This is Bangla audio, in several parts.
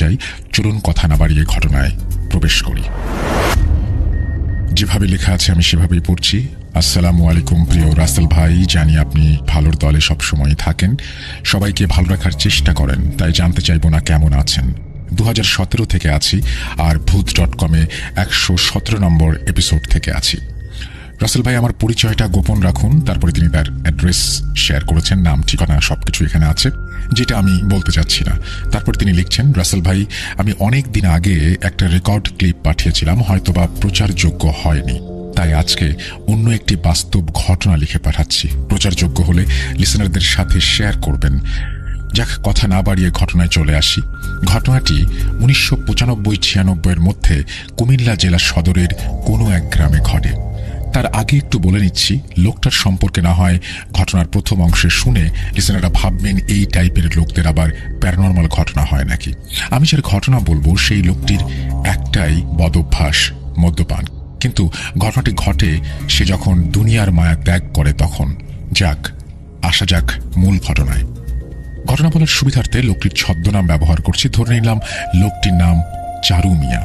চাই, চলুন কথা না বাড়িয়ে ঘটনায় প্রবেশ করি। যেভাবে লেখা আছে আমি সেভাবেই পড়ছি। আসসালামু আলাইকুম প্রিয় রাসেল ভাই, জানি আপনি ভালোর দলে সবসময় থাকেন, সবাইকে ভালো রাখার চেষ্টা করেন, তাই জানতে চাইব না কেমন আছেন। 2017 থেকে আছি আর ভূত.com-এ 117 নম্বর এপিসোড থেকে আছি। রাসেল ভাই আমার পরিচয়টা গোপন রাখুন। তারপরে তিনি তার অ্যাড্রেস শেয়ার করেছেন, নাম ঠিকানা সবকিছু এখানে আছে, যেটা আমি বলতে চাচ্ছি না। তারপর তিনি লিখছেন, রাসেল ভাই আমি অনেক দিন আগে একটা রেকর্ড ক্লিপ পাঠিয়েছিলাম, হয়তোবা প্রচারযোগ্য হয়নি, তাই আজকে অন্য একটি বাস্তব ঘটনা লিখে পাঠাচ্ছি। প্রচারযোগ্য হলে লিসেনারদের সাথে শেয়ার করবেন। যাক, কথা না বাড়িয়ে ঘটনায় চলে আসি। ঘটনাটি 1995-96 মধ্যে কুমিল্লা জেলা সদরের কোনো এক গ্রামে ঘটে। তার আগে একটু বলে নিচ্ছি, লোকটার সম্পর্কে না হয় ঘটনার প্রথম অংশে শুনে লিসেনাররা ভাববেন এই টাইপের লোকদের আবার প্যারানর্মাল ঘটনা হয় নাকি। আমি যার ঘটনা বলবো সেই লোকটির একটাই বদভ্যাস, মদ্যপান। কিন্তু ঘটনাটি ঘটে সে যখন দুনিয়ার মায়া ত্যাগ করে তখন। যাক, আসা যাক মূল ঘটনায়। ঘটনা বলার সুবিধার্থে লোকটির ছদ্মনাম ব্যবহার করছি। ধরে নিলাম লোকটির নাম চারু মিয়া।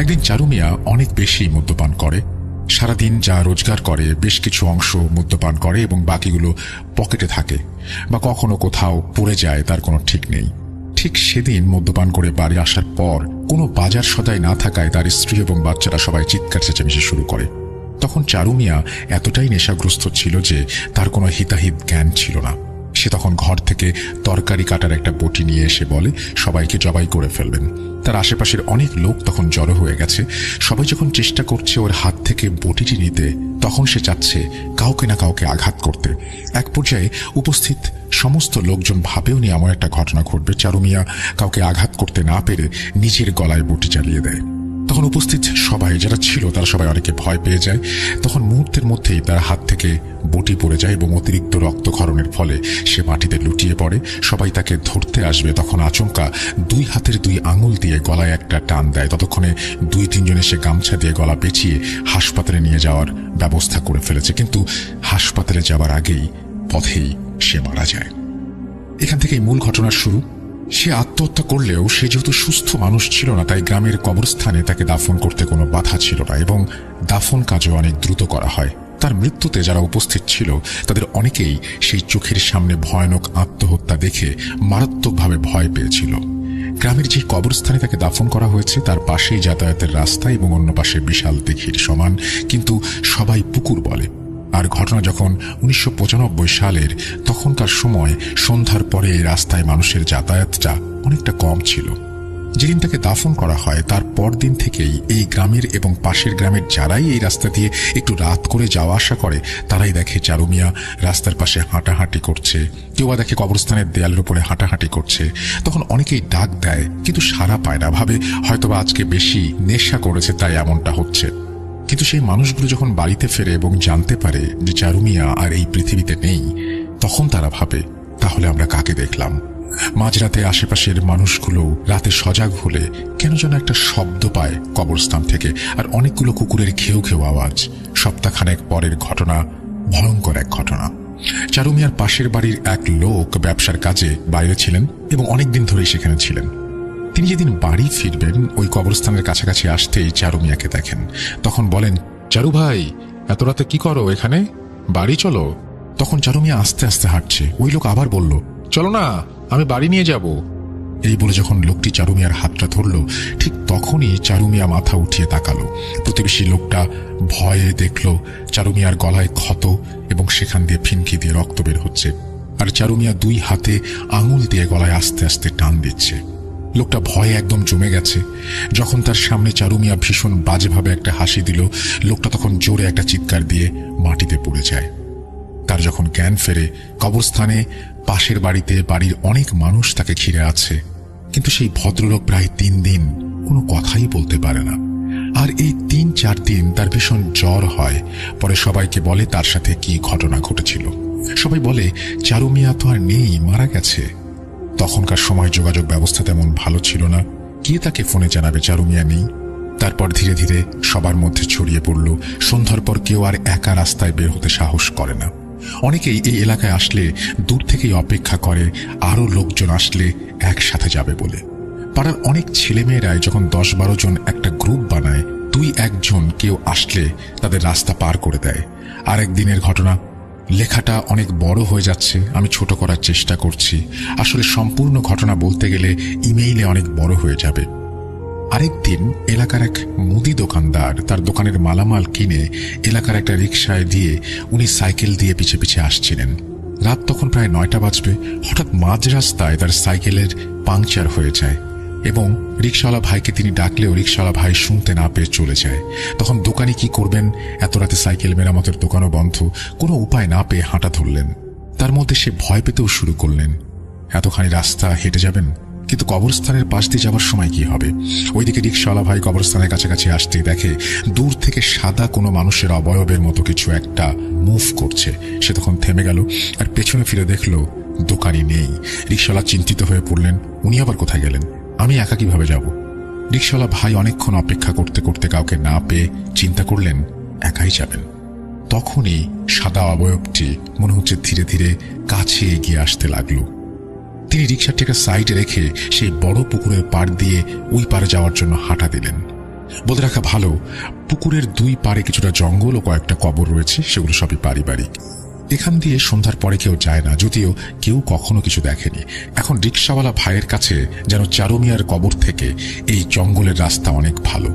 একদিন চারু মিয়া অনেক বেশি মদ্যপান করে। সারাদিন যা রোজগার করে বেশ কিছু অংশ মদ্যপান করে এবং বাকিগুলো পকেটে থাকে বা কখনো কোথাও পড়ে যায়, তার কোনো ঠিক নেই। ঠিক সেদিন মদ্যপান করে বাড়ি আসার পর কোনো বাজার সদাই না থাকায় তার স্ত্রী এবং বাচ্চারা সবাই চিৎকার চেঁচামেচি শুরু করে। তখন চারু মিয়া এতটাই নেশাগ্রস্ত ছিল যে তার কোনো হিতাহিত জ্ঞান ছিল না। সে তখন ঘর থেকে তরকারি কাটার একটা বটি নিয়ে এসে বলে সবাইকে জবাই করে ফেলবেন। তার আশেপাশের অনেক লোক তখন জড়ো হয়ে গেছে। সবাই যখন চেষ্টা করছে ওর হাত থেকে বটিটি নিতে, তখন সে চাচ্ছে কাউকে না কাউকে আঘাত করতে। এক পর্যায়ে উপস্থিত সমস্ত লোকজন ভাবেও নি এমন একটা ঘটনা ঘটবে। চারু মিয়া কাউকে আঘাত করতে না পেরে নিজের গলায় বটি চালিয়ে দেয়। তখন উপস্থিত সবাই যারা ছিল তারা সবাই অনেকে ভয় পেয়ে যায়। তখন মুহূর্তের মধ্যেই তার হাত থেকে বটি পড়ে যায় এবং অতিরিক্ত রক্তক্ষরণের ফলে সে মাটিতে লুটিয়ে পড়ে। সবাই তাকে ধরতে আসবে, তখন আচমকা দুই হাতের দুই আঙুল দিয়ে গলায় একটা টান দেয়। ততক্ষণে 2-3 জন এসে গামছা দিয়ে গলা পেঁচিয়ে হাসপাতালে নিয়ে যাওয়ার ব্যবস্থা করে ফেলেছে। কিন্তু হাসপাতালে যাওয়ার আগেই পথেই সে মারা যায়। এখান থেকেই মূল ঘটনার শুরু। সে আত্মহত্যা করলেও সে যেহেতু সুস্থ মানুষ ছিল না, তাই গ্রামের কবরস্থানে তাকে দাফন করতে কোনো বাধা ছিল না এবং দাফন কাজও অনেক দ্রুত করা হয়। তার মৃত্যুতে যারা উপস্থিত ছিল তাদের অনেকেই সেই চোখের সামনে ভয়ানক আত্মহত্যা দেখে মারাত্মকভাবে ভয় পেয়েছিল। গ্রামের যে কবরস্থানে তাকে দাফন করা হয়েছে তার পাশেই যাতায়াতের রাস্তা এবং অন্য পাশে বিশাল দিঘির সমান, কিন্তু সবাই পুকুর বলে। আর ঘটনা যখন 1995 সালের, তখনকার সময় সন্ধ্যার পরে এই রাস্তায় মানুষের যাতায়াতটা অনেকটা কম ছিল। যেদিন তাকে দাফন করা হয় তার পরদিন থেকেই এই গ্রামের এবং পাশের গ্রামের যারাই এই রাস্তা দিয়ে একটু রাত করে যাওয়া আসা করে তারাই দেখে চারু মিয়া রাস্তার পাশে হাঁটাহাঁটি করছে, কেউ দেখে কবরস্থানের দেয়ালের উপরে হাঁটাহাঁটি করছে। তখন অনেকেই ডাক দেয় কিন্তু সাড়া পায় না, ভাবে হয়তোবা আজকে বেশি নেশা করেছে তাই এমনটা হচ্ছে। কিন্তু সেই মানুষগুলো যখন বাড়িতে ফেরে এবং জানতে পারে যে চারু মিয়া আর এই পৃথিবীতে নেই, তখন তারা ভাবে তাহলে আমরা কাকে দেখলাম। মাঝরাতে আশেপাশের মানুষগুলো রাতে সজাগ হলে কেন যেন একটা শব্দ পায় কবরস্থান থেকে, আর অনেকগুলো কুকুরের ঘেউ ঘেউ আওয়াজ। সপ্তাহখানেক পরের ঘটনা, ভয়ঙ্কর এক ঘটনা। চারু মিয়ার পাশের বাড়ির এক লোক ব্যবসার কাজে বাইরে ছিলেন এবং অনেকদিন ধরেই সেখানে ছিলেন। তিনি যেদিন বাড়ি ফিরবেন ওই কবরস্থানের কাছাকাছি আসতেই চারু মিয়াকে দেখেন। তখন বলেন, চারু ভাই এত রাতে কি করো এখানে, বাড়ি চলো। তখন চারু মিয়া আস্তে আস্তে হাঁটছে। ওই লোক আবার বলল, চলো না, আমি বাড়ি নিয়ে যাব। এই বলে যখন লোকটি চারু মিয়ার হাতটা ধরল, ঠিক তখনই চারু মিয়া মাথা উঠিয়ে তাকালো। প্রতিবেশী লোকটা ভয়ে দেখল চারু মিয়ার গলায় ক্ষত এবং সেখান দিয়ে ফিনকি দিয়ে রক্ত বের হচ্ছে, আর চারু মিয়া 2 হাতে আঙুল দিয়ে গলায় আস্তে আস্তে টান দিচ্ছে। লোকটা ভয়ে একদম জমে গেছে। যখন তার সামনে চারু মিয়া ভীষণ বাজেভাবে একটা হাসি দিল, লোকটা তখন জোরে একটা চিৎকার দিয়ে মাটিতে পড়ে যায়। তার যখন জ্ঞান ফেরে, কবরস্থানে পাশের বাড়িতে বাড়ির অনেক মানুষ তাকে ঘিরে আছে, কিন্তু সেই ভদ্রলোক প্রায় 3 দিন কোনো কথাই বলতে পারে না। আর এই 3-4 দিন তার ভীষণ জ্বর হয়। পরে সবাইকে বলে তার সাথে কি ঘটনা ঘটেছিল। সবাই বলে চারু মিয়া তো আর নেই, মারা গেছে। তখনকার সময় যোগাযোগ ব্যবস্থা তেমন ভালো ছিল না, কে তাকে ফোনে জানাবে চারু মিয়া নেই। তারপর ধীরে ধীরে সবার মধ্যে ছড়িয়ে পড়ল। সন্ধ্যার পর কেউ আর একা রাস্তায় বের হতে সাহস করে না। অনেকেই এই এলাকায় আসলে দূর থেকেই অপেক্ষা করে আরো লোকজন আসলে একসাথে যাবে বলে। পাড়ার অনেক ছেলেমেয়েরাই যখন 10-12 জন একটা গ্রুপ বানায়, 2-1 জন কেউ আসলে তাদের রাস্তা পার করে দেয়। আর একদিনের ঘটনা। লেখাটা অনেক বড় হয়ে যাচ্ছে, আমি ছোট করার চেষ্টা করছি। আসলে সম্পূর্ণ ঘটনা বলতে গেলে ইমেইলে অনেক বড় হয়ে যাবে। আরেকদিন এলাকার এক মুদি দোকানদার তার দোকানের মালামাল কিনে এলাকার একটা রিকশায় দিয়ে উনি সাইকেল দিয়ে পিছে পিছে আসছিলেন। রাত তখন প্রায় 9টা বাজবে। হঠাৎ মাঝ রাস্তায় তার সাইকেলের পাংচার হয়ে যায় এবং রিকশাওয়ালা ভাইকে তিনি ডাকলেও রিকশাওয়ালা ভাই শুনতে না পেয়ে চলে যায়। তখন দোকানি কি করবেন, এত রাতে সাইকেল মেরামতের দোকানও বন্ধ, কোনো উপায় না পেয়ে হাঁটা ধরলেন। তার মধ্যে সে ভয় পেতেও শুরু করলেন। এতখানি রাস্তা হেঁটে যাবেন, কিন্তু কবরস্থানের পাশ দিয়ে যাওয়ার সময় কি হবে? ওইদিকে রিকশাওয়ালা ভাই কবরস্থানের কাছাকাছি আসতেই দেখে দূর থেকে সাদা কোনো মানুষের অবয়বের মতো কিছু একটা মুভ করছে। সে তখন থেমে গেল আর পেছনে ফিরে দেখলো দোকানি নেই। রিকশাওয়ালা চিন্তিত হয়ে পড়লেন, উনি আবার কোথায় গেলেন? আমি একা কিভাবে যাব? রিকশাওয়ালা ভাই অনেকক্ষণ অপেক্ষা করতে করতে কাউকে না পেয়ে চিন্তা করলেন একাই যাবেন। তখনই সাদা অবয়বটি মনে হচ্ছে ধীরে ধীরে কাছে এগিয়ে আসতে লাগলো। তিনি রিকশাটিকে সাইডে রেখে সেই বড় পুকুরের পাড় দিয়ে ওই পারে যাওয়ার জন্য হাঁটা দিলেন। বলে রাখা ভালো, পুকুরের 2 পারে কিছুটা জঙ্গল ও কয়েকটা কবর রয়েছে, সেগুলো সবই পারিবারিক। এখান দিয়ে সন্ধ্যার পরে কেউ যায় না, যদিও কেউ কখনো কিছু দেখেনি। এখন রিকশাওয়ালা ভাইয়ের কাছে যেন চারুমিয়ার কবর থেকে এই জঙ্গলের রাস্তা অনেক ভালো।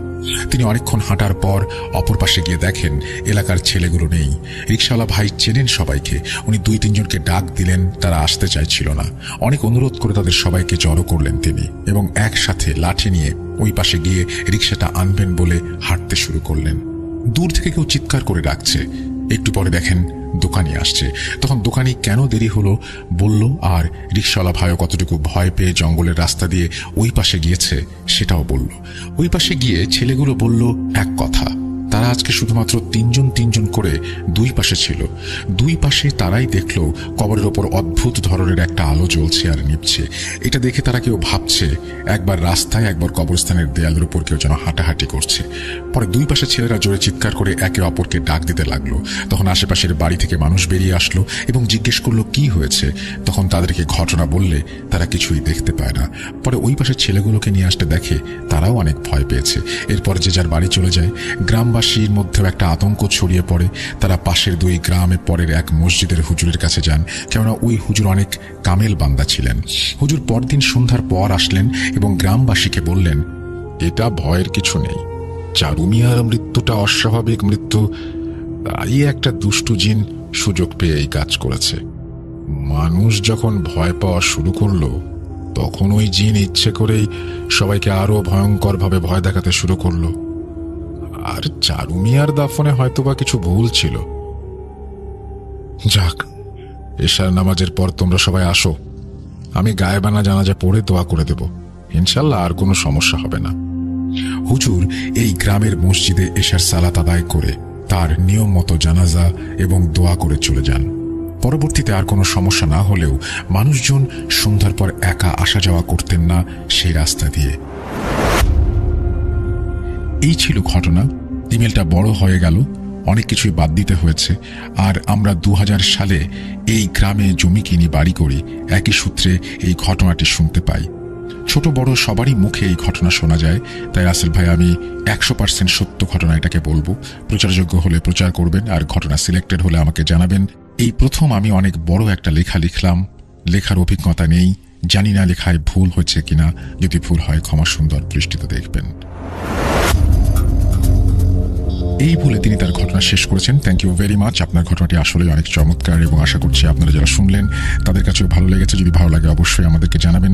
তিনি অনেকক্ষণ হাঁটার পর অপর পাশে গিয়ে দেখেন এলাকার ছেলেগুলো নেই। রিকশাওয়ালা ভাই চেনেন সবাইকে। উনি 2-3 জনকে ডাক দিলেন, তারা আসতে চাইছিল না। অনেক অনুরোধ করে তাদের সবাইকে জড়ো করলেন তিনি এবং একসাথে লাঠি নিয়ে ওই পাশে গিয়ে রিকশাটা আনবেন বলে হাঁটতে শুরু করলেন। দূর থেকে কেউ চিৎকার করে ডাকছে। একটু পরে দেখেন দোকানি আসছে। তখন দোকানি কেন দেরি হলো বলল, আর রিকশাওয়ালা ভাইও কতটুকু ভয় পেয়ে জঙ্গলের রাস্তা দিয়ে ওই পাশে গিয়েছে সেটাও বলল। ওই পাশে গিয়ে ছেলেগুলো বলল এক কথা, তারা আজকে শুধুমাত্র 3 জন করে 2 পাশে ছিল। 2 পাশে তারাই দেখলো কবরের ওপর অদ্ভুত ধরনের একটা আলো জ্বলছে আর নিভছে। এটা দেখে তারা কেউ ভাবছে একবার রাস্তায়, একবার কবরস্থানের দেয়ালের উপর কেউ যেন হাঁটাহাঁটি করছে। পরে 2 পাশে ছেলেরা জোরে চিৎকার করে একে অপরকে ডাক দিতে লাগলো। তখন আশেপাশের বাড়ি থেকে মানুষ বেরিয়ে আসলো এবং জিজ্ঞেস করলো কি হয়েছে। তখন তাদেরকে ঘটনা বললে তারা কিছুই দেখতে পায় না। পরে ওই পাশের ছেলেগুলোকে নিয়ে আসতে দেখে তারাও অনেক ভয় পেয়েছে। এরপর যে যার বাড়ি চলে যায়। গ্রামবাসীর মধ্যেও একটা আতঙ্ক ছড়িয়ে পড়ে। তারা পাশের 2 গ্রামে পরের এক মসজিদের হুজুরের কাছে যান, কেননা ওই হুজুর অনেক কামেল বান্দা ছিলেন। হুজুর পরদিন সন্ধ্যার পর আসলেন এবং গ্রামবাসীকে বললেন, এটা ভয়ের কিছু নেই, চারুমিয়ার মৃত্যুটা অস্বাভাবিক মৃত্যু, তাই একটা দুষ্টু জিন সুযোগ পেয়ে এই কাজ করেছে। মানুষ যখন ভয় পাওয়া শুরু করলো তখন ওই জিন ইচ্ছে করেই সবাইকে আরো ভয়ঙ্করভাবে ভয় দেখাতে শুরু করলো। আর চারুমিয়ার দাফনে হয়তোবা কিছু ভুল ছিল। যাক, এশার নামাজের পর তোমরা সবাই আসো, আমি গায়েবানা জানাজা পড়ে দোয়া করে দেব, ইনশাল্লাহ আর কোনো সমস্যা হবে না। হুজুর এই গ্রামের মসজিদে এশার সালাত আদায় করে তার নিয়ম মতো জানাজা এবং দোয়া করে চলে যান। পরবর্তীতে আর কোনো সমস্যা না হলেও মানুষজন সন্ধ্যার পর একা আসা যাওয়া করতেন না সেই রাস্তা দিয়ে। এই ছিল ঘটনা। ইমেলটা বড় হয়ে গেল, অনেক কিছুই বাদ দিতে হয়েছে। আর আমরা 2000 সালে এই গ্রামে জমি কিনি, বাড়ি করি। একই সূত্রে এই ঘটনাটি শুনতে পাই। ছোট বড় সবারই মুখে এই ঘটনা শোনা যায়। তাই রাসেল ভাই, আমি 100% সত্য ঘটনা এটাকে বলবো। প্রচারযোগ্য হলে প্রচার করবেন, আর ঘটনা সিলেক্টেড হলে আমাকে জানাবেন। এই প্রথম আমি অনেক বড় একটা লেখা লিখলাম। লেখার অভিজ্ঞতা নেই, জানি না লেখায় ভুল হয়েছে কিনা। যদি ভুল হয় ক্ষমা সুন্দর দৃষ্টিতে দেখবেন। এই বলে তিনি তার ঘটনা শেষ করেছেন। Thank you very much. আপনার ঘটনাটি আসলে অনেক চমৎকার এবং আশা করছি আপনারা যারা শুনলেন তাদের কাছেও ভালো লেগেছে। যদি ভালো লাগে অবশ্যই আমাদেরকে জানাবেন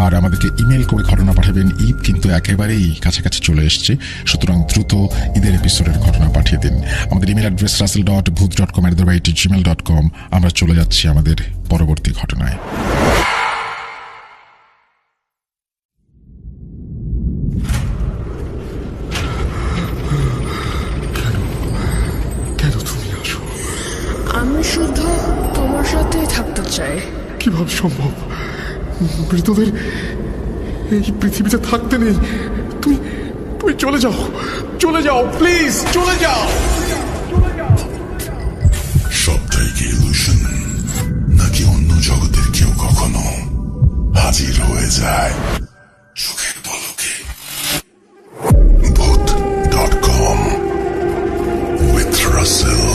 আর আমাদেরকে ইমেল করে ঘটনা পাঠাবেন। ঈদ কিন্তু একেবারেই কাছাকাছি চলে এসছে, সুতরাং দ্রুত ঈদের এপিসোডের ঘটনা পাঠিয়ে দিন। আমাদের ইমেল অ্যাড্রেস russell.booth.com@gmail.com। আমরা চলে যাচ্ছি আমাদের পরবর্তী ঘটনায়। আমি শুধু তোমার সাথেই থাকতে চাই। কিভাবে সম্ভব? মৃতদের এই পৃথিবীতে থাকতে নেই। তুমি তুমি চলে যাও, চলে যাও, প্লিজ চলে যাও। শব্দ সবটাই কি ইলুশন, নাকি অন্য জগতের কেউ কখনো হাজির হয়ে যায় চোখের পলকে? ভূত.com with Russell।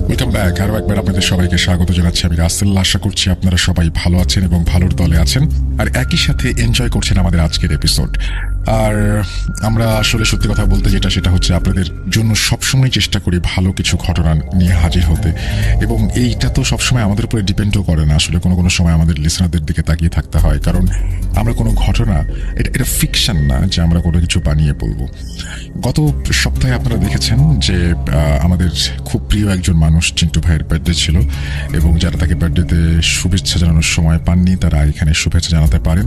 Welcome back. আরও একবার আপনাদের সবাইকে স্বাগত জানাচ্ছি। আমি রাসেল। আশা করছি আপনারা সবাই ভালো আছেন এবং ভালোর দলে আছেন, আর একই সাথে এনজয় করছেন আমাদের আজকের এপিসোড। আর আমরা আসলে সত্যি কথা বলতে সেটা হচ্ছে আপনাদের জন্য সবসময় চেষ্টা করি ভালো কিছু ঘটনা নিয়ে হাজির হতে, এবং এইটা তো সবসময় আমাদের উপরে ডিপেন্ডও করে না। আসলে কোনো কোনো সময় আমাদের লিসনারদের দিকে তাকিয়ে থাকতে হয়, কারণ আমরা কোনো ঘটনা, এটা ফিকশন না যে আমরা কোনো কিছু বানিয়ে বলবো। গত সপ্তাহে আপনারা দেখেছেন যে আমাদের খুব প্রিয় একজন মানুষ চিন্টু ভাইয়ের বার্থডে ছিল, এবং যারা তাকে বার্থডেতে শুভেচ্ছা জানানোর সময় পাননি তারা এখানে শুভেচ্ছা জানাতে পারেন।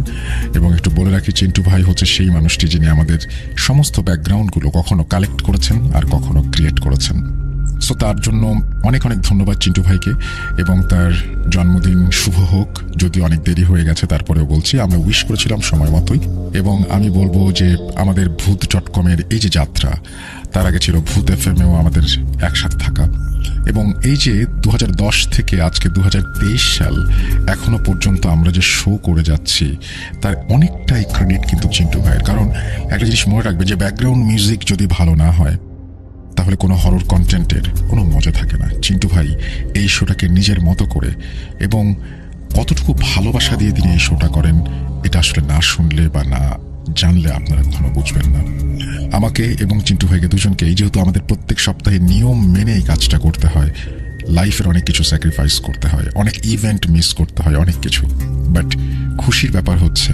এবং একটু বলে রাখি, চিন্টু ভাই হচ্ছে সেই মানুষটি যিনি আমাদের সমস্ত ব্যাকগ্রাউন্ডগুলো কখনো কালেক্ট করেছেন আর কখনো ক্রিয়েট করেছেন। সো তার জন্য অনেক অনেক ধন্যবাদ চিন্টু ভাইকে, এবং তার জন্মদিন শুভ হোক। যদি অনেক দেরি হয়ে গেছে তারপরেও বলছি, আমরা উইশ করেছিলাম সময় মতোই। এবং আমি বলবো যে আমাদের ভূত.com-এর এই যে যাত্রা, তার আগে ছিল ভূত FM-এও আমাদের একসাথে থাকা, এবং এই যে 2010 থেকে আজকে 2023 সাল এখনো পর্যন্ত আমরা যে শো করে যাচ্ছি, তার অনেকটাই ক্রেডিট কিন্তু চিন্টু ভাইয়ের। কারণ একটা জিনিস মনে রাখবে, যে ব্যাকগ্রাউন্ড মিউজিক যদি ভালো না হয় তাহলে কোনো হরর কন্টেন্টের কোনো মজা থাকে না। চিন্টু ভাই এই শোটাকে নিজের মতো করে এবং কতটুকু ভালোবাসা দিয়ে তিনি এই শোটা করেন, এটা আসলে না শুনলে বা না জানলে আপনারা কখনো বুঝবেন না। আমাকে এবং চিন্টু ভাইকে দুজনকেই, যেহেতু আমাদের প্রত্যেক সপ্তাহে নিয়ম মেনে এই কাজটা করতে হয়, লাইফের অনেক কিছু স্যাক্রিফাইস করতে হয়, অনেক ইভেন্ট মিস করতে হয়, অনেক কিছু, বাট খুশির ব্যাপার হচ্ছে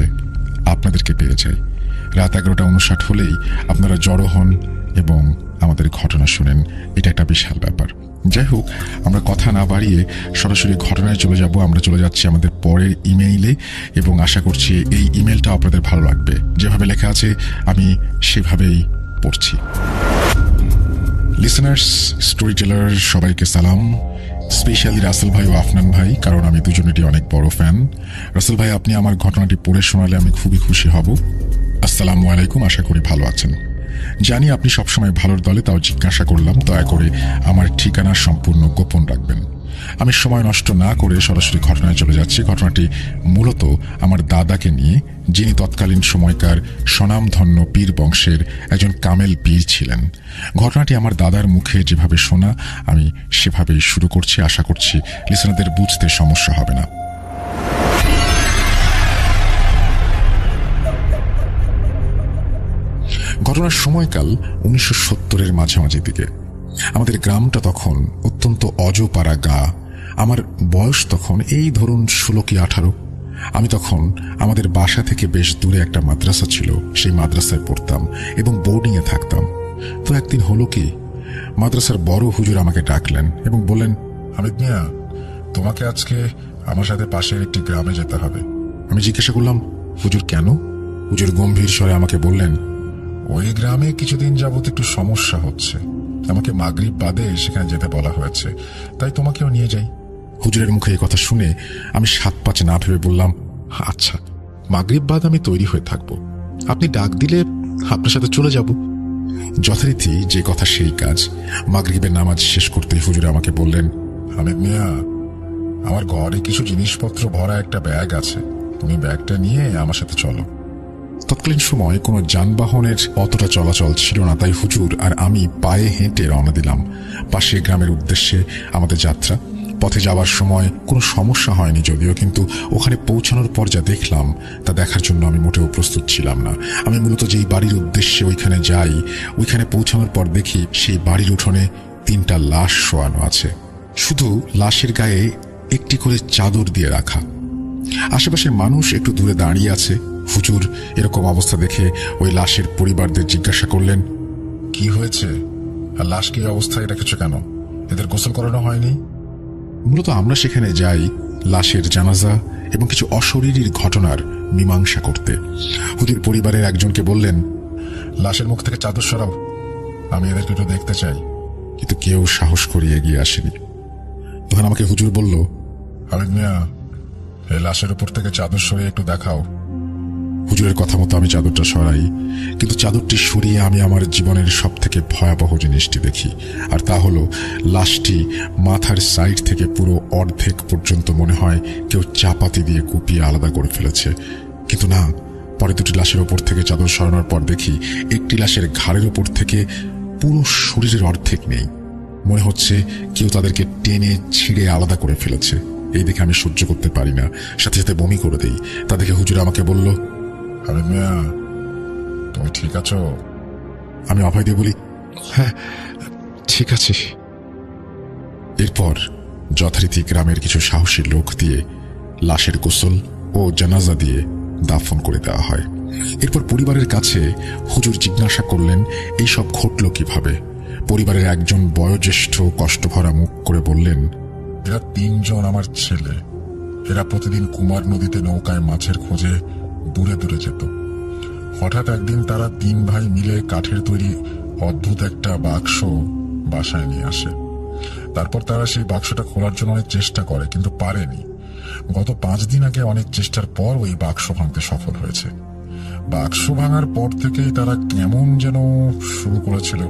আপনাদেরকে পেয়ে যাই। রাত 11:59 হলেই আপনারা জড়ো হন এবং আমাদের ঘটনা শুনেন, এটা একটা বিশাল ব্যাপার। যাই হোক, আমরা কথা না বাড়িয়ে সরাসরি ঘটনায় চলে যাব। আমরা চলে যাচ্ছি আমাদের পরের ইমেইলে, এবং আশা করছি এই ইমেলটা আপনাদের ভালো লাগবে। যেভাবে লেখা আছে আমি সেভাবেই পড়ছি। লিসেনার্স, স্টোরি টেলার সবাইকে সালাম, স্পেশালি রাসেল ভাই ও আফনান ভাই, কারণ আমি দুজনেরই অনেক বড় ফ্যান। রাসেল ভাই, আপনি আমার ঘটনাটি পড়ে শোনালে আমি খুবই খুশি হব। আসসালামু আলাইকুম, আশা করি ভালো আছেন। জানি আপনি সবসময় ভালোর দলে, তাও জিজ্ঞাসা করলাম, দয়া করে আমার ঠিকানা সম্পূর্ণ গোপন রাখবেন। আমি সময় নষ্ট না করে সরাসরি ঘটনায় চলে যাচ্ছি। ঘটনাটি মূলত আমার দাদাকে নিয়ে, যিনি তৎকালীন সময়কার স্বনামধন্য পীর বংশের একজন কামেল পীর ছিলেন। ঘটনাটি আমার দাদার মুখে যেভাবে শোনা, আমি সেভাবেই শুরু করছি। আশা করছি লিসেনারদের বুঝতে সমস্যা হবে না। ঘটনার সময়কাল 1970-এর মাঝামাঝি দিকে। আমাদের গ্রামটা তখন অত্যন্ত অজপাড়া গা। আমার বয়স তখন এই ধরুন 16 কি 18। আমি তখন আমাদের বাসা থেকে বেশ দূরে একটা মাদ্রাসা ছিল, সেই মাদ্রাসায় পড়তাম এবং বোর্ডিংয়ে থাকতাম। তো একদিন হলো কি, মাদ্রাসার বড় হুজুর আমাকে ডাকলেন এবং বললেন, হামিদ মিয়া, তোমাকে আজকে আমার সাথে পাশের একটি গ্রামে যেতে হবে। আমি জিজ্ঞাসা করলাম, হুজুর কেন? হুজুর গম্ভীর স্বরে আমাকে বললেন, ওই গ্রামে কিছুদিন যাবত একটু সমস্যা হচ্ছে, আমাকে মাগরিব বাদে সেখানে যেতে বলা হয়েছে, তাই তোমাকেও নিয়ে যাই। হুজুরের মুখে এই কথা শুনে আমি 7-5 না ভেবে বললাম, আচ্ছা, মাগরিব বাদ আমি তৈরি হয়ে থাকবো, আপনি ডাক দিলে আপনার সাথে চলে যাব। যথারীতি যে কথা সেই কাজ। মাগরিবের নামাজ শেষ করতেই হুজুর আমাকে বললেন, হামিদ মিয়া, আমার ঘরে কিছু জিনিসপত্র ভরা একটা ব্যাগ আছে, তুমি ব্যাগটা নিয়ে আমার সাথে চলো। তৎকালীন সময় কোনো যানবাহনের অতটা চলাচল ছিল না, তাই হুজুর আর আমি পায়ে হেঁটে রওনা দিলাম পাশের গ্রামের উদ্দেশ্যে। আমাদের যাত্রা পথে যাওয়ার সময় কোনো সমস্যা হয়নি যদিও, কিন্তু ওখানে পৌঁছানোর পর যা দেখলাম তা দেখার জন্য আমি মোটেও প্রস্তুত ছিলাম না। আমি মূলত যেই বাড়ির উদ্দেশ্যে ওইখানে যাই, ওইখানে পৌঁছানোর পর দেখি সেই বাড়ির উঠোনে 3টা লাশ শোয়ানো আছে, শুধু লাশের গায়ে একটি করে চাদর দিয়ে রাখা। আশেপাশের মানুষ একটু দূরে দাঁড়িয়ে আছে। হুজুর এরকম অবস্থা দেখে ওই লাশের পরিবারদের জিজ্ঞাসা করলেন, কি হয়েছে, আর লাশকে এই অবস্থায় রেখেছ কেন? এদের গোসল করানো হয়নি? মূলত আমরা সেখানে যাই লাশের জানাজা এবং কিছু অশরীরীর ঘটনার মীমাংসা করতে। হুজুর পরিবারের একজনকে বললেন, লাশের মুখ থেকে চাদর সরাও, আমি এদেরকে একটু দেখতে চাই। কিন্তু কেউ সাহস করে এগিয়ে আসেনি। তখন আমাকে হুজুর বলল, হামিদ মিয়া, এই লাশের উপর থেকে চাদর সরিয়ে একটু দেখাও। হুজুরের কথা মতো আমি চাদরটা সরাই, কিন্তু চাদরটি সরিয়ে আমি আমার জীবনের সব থেকে ভয়াবহ জিনিসটি দেখি, আর তা হলো লাশটি মাথার সাইড থেকে পুরো অর্ধেক পর্যন্ত মনে হয় কেউ চাপাতি দিয়ে কুপিয়ে আলাদা করে ফেলেছে। কিন্তু না, পরে দুটি লাশের ওপর থেকে চাদর সরানোর পর দেখি একটি লাশের ঘাড়ের ওপর থেকে পুরো শরীরের অর্ধেক নেই। মনে হচ্ছে কেউ তাদেরকে টেনে ছিঁড়ে আলাদা করে ফেলেছে। এই দেখে আমি সহ্য করতে পারি না, সাথে সাথে বমি করে দেই। তা দেখে হুজুর আমাকে বলল, আরে মিয়া, তুমি ঠিক আছো? আমি অভয় দিয়ে বলি, হ্যাঁ ঠিক আছে। এরপর যথারীতি গ্রামের কিছু সাহসী লোক দিয়ে লাশের গোসল ও জানাজা দিয়ে দাফন করে দেওয়া হয়। এরপর পরিবারের কাছে হুজুর জিজ্ঞাসা করলেন এই সব ঘটল কিভাবে। পরিবারের একজন বয়োজ্যেষ্ঠ কষ্টভরা মুখ করে বললেন, এরা 3 জন আমার ছেলে। এরা প্রতিদিন কুমার নদীতে নৌকায় মাছের খোঁজে দূরে দূরে যেত। হঠাৎ একদিন তারা 3 ভাই মিলে কাঠের তৈরি অদ্ভুত একটা বাক্স বাসায় নিয়ে আসে। তারপর তারা সেই বাক্সটা খোলার জন্য অনেক চেষ্টা করে, কিন্তু পারেনি। গত 5 দিন আগে অনেক চেষ্টার পর ওই বাক্স ভাঙতে সফল হয়েছে। বাক্স ভাঙার পর থেকেই তারা কেমন যেন শুরু করেছিল।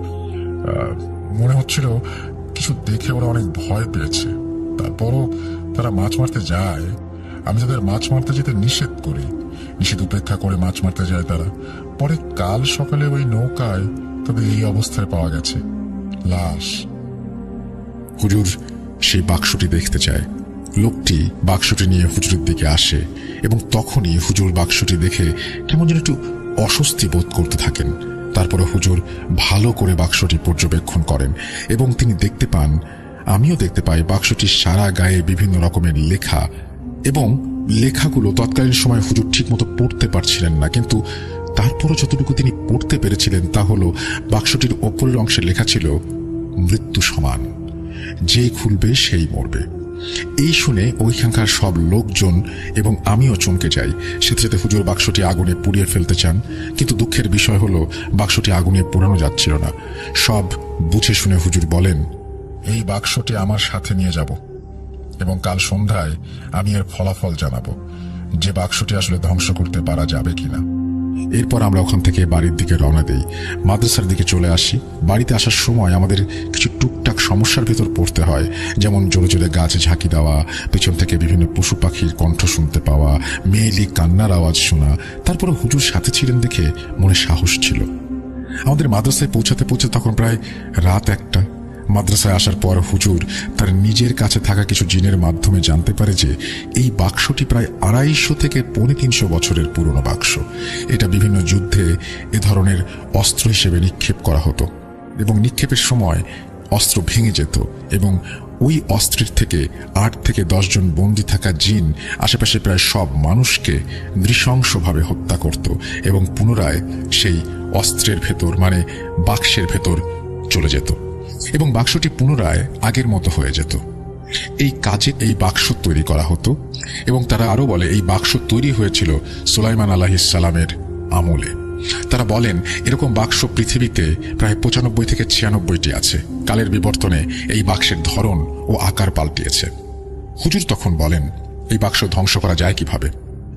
মনে হচ্ছিল কিছু দেখে ওরা অনেক ভয় পেয়েছে। তারপরও তারা মাছ মারতে যায়। আমি তাদের মাছ মারতে যেতে নিষেধ করি। নিষেধ উপেক্ষা করে মাছ মারতে যায় তারা। পরে কাল সকালে ওই নৌকায় তাদের এই অবস্থায় পাওয়া গেছে, লাশ। হুজুর সেই বাক্সটি দেখতে চায়। লোকটি বাক্সটি নিয়ে হুজুরের দিকে আসে এবং তখনই হুজুর বাক্সটি দেখে কেমন যেন একটু অস্বস্তি বোধ করতে থাকেন। তারপরে হুজুর ভালো করে বাক্সটি পর্যবেক্ষণ করেন এবং তিনি দেখতে পান, আমিও দেখতে পাই, বাক্সটির সারা গায়ে বিভিন্ন রকমের লেখা, এবং লেখাগুলো তৎকালীন সময় হুজুর ঠিক মতো পড়তে পারছিলেন না, কিন্তু তারপরও যতটুকু তিনি পড়তে পেরেছিলেন তা হলো বাক্সটির ওপরের অংশে লেখা ছিল মৃত্যু সমান, যেই খুলবে সেই মরবে। এই শুনে ওইখানকার সব লোকজন এবং আমিও চমকে যাই। সাথে সাথে হুজুর বাক্সটি আগুনে পুড়িয়ে ফেলতে চান, কিন্তু দুঃখের বিষয় হলো বাক্সটি আগুনে পোড়ানো যাচ্ছিল না। সব বুঝে শুনে হুজুর বলেন, এই বাক্সটি আমার সাথে নিয়ে যাব এবং কাল সন্ধ্যায় আমি এর ফলাফল জানাবো যে বাক্সটি আসলে ধ্বংস করতে পারা যাবে কিনা। এরপর আমরা ওখান থেকে বাড়ির দিকে রওনা দেই। মাদ্রাসার দিকে চলে আসি। বাড়িতে আসার সময় আমাদের কিছু টুকটাক সমস্যার ভিতর পড়তে হয়, যেমন জোরে জোরে গাছে ঝাঁকি দেওয়া, পেছন থেকে বিভিন্ন পশু পাখির কণ্ঠ শুনতে পাওয়া, মেয়েলি কান্নার আওয়াজ শোনা। তারপরে হুজুর সাথে ছিলেন দেখে মনে সাহস ছিল। আমাদের মাদ্রাসায় পৌঁছাতে পৌঁছাতে তখন প্রায় রাত 1টা। মাদ্রাসায় আসার পর হুজুর তার নিজের কাছে থাকা কিছু জিনের মাধ্যমে জানতে পারে যে এই বাক্সটি প্রায় 250 থেকে 350 বছরের পুরনো বাক্স। এটা বিভিন্ন যুদ্ধে এ ধরনের অস্ত্র হিসেবে নিক্ষেপ করা হতো এবং নিক্ষেপের সময় অস্ত্র ভেঙে যেত এবং ওই অস্ত্রের থেকে 8 থেকে 10 জন বন্দী থাকা জিন আশেপাশে প্রায় সব মানুষকে নৃশংসভাবে হত্যা করত এবং পুনরায় সেই অস্ত্রের ভেতর, মানে বাক্সের ভেতর চলে যেত এবং বাক্সটি পুনরায় আগের মতো হয়ে যেত। এই কাজে এই বাক্স তৈরি করা হতো এবং তারা আরো বলে এই বাক্স তৈরি হয়েছিল সুলাইমান আলাইহিস সালামের আমলে। তারা বলেন এরকম বাক্স পৃথিবীতে প্রায় 95 থেকে 96টি আছে। কালের বিবর্তনে এই বাক্সের ধরন ও আকার পাল্টিয়েছে। হুজুর তখন বলেন এই বাক্স ধ্বংস করা যায় কিভাবে।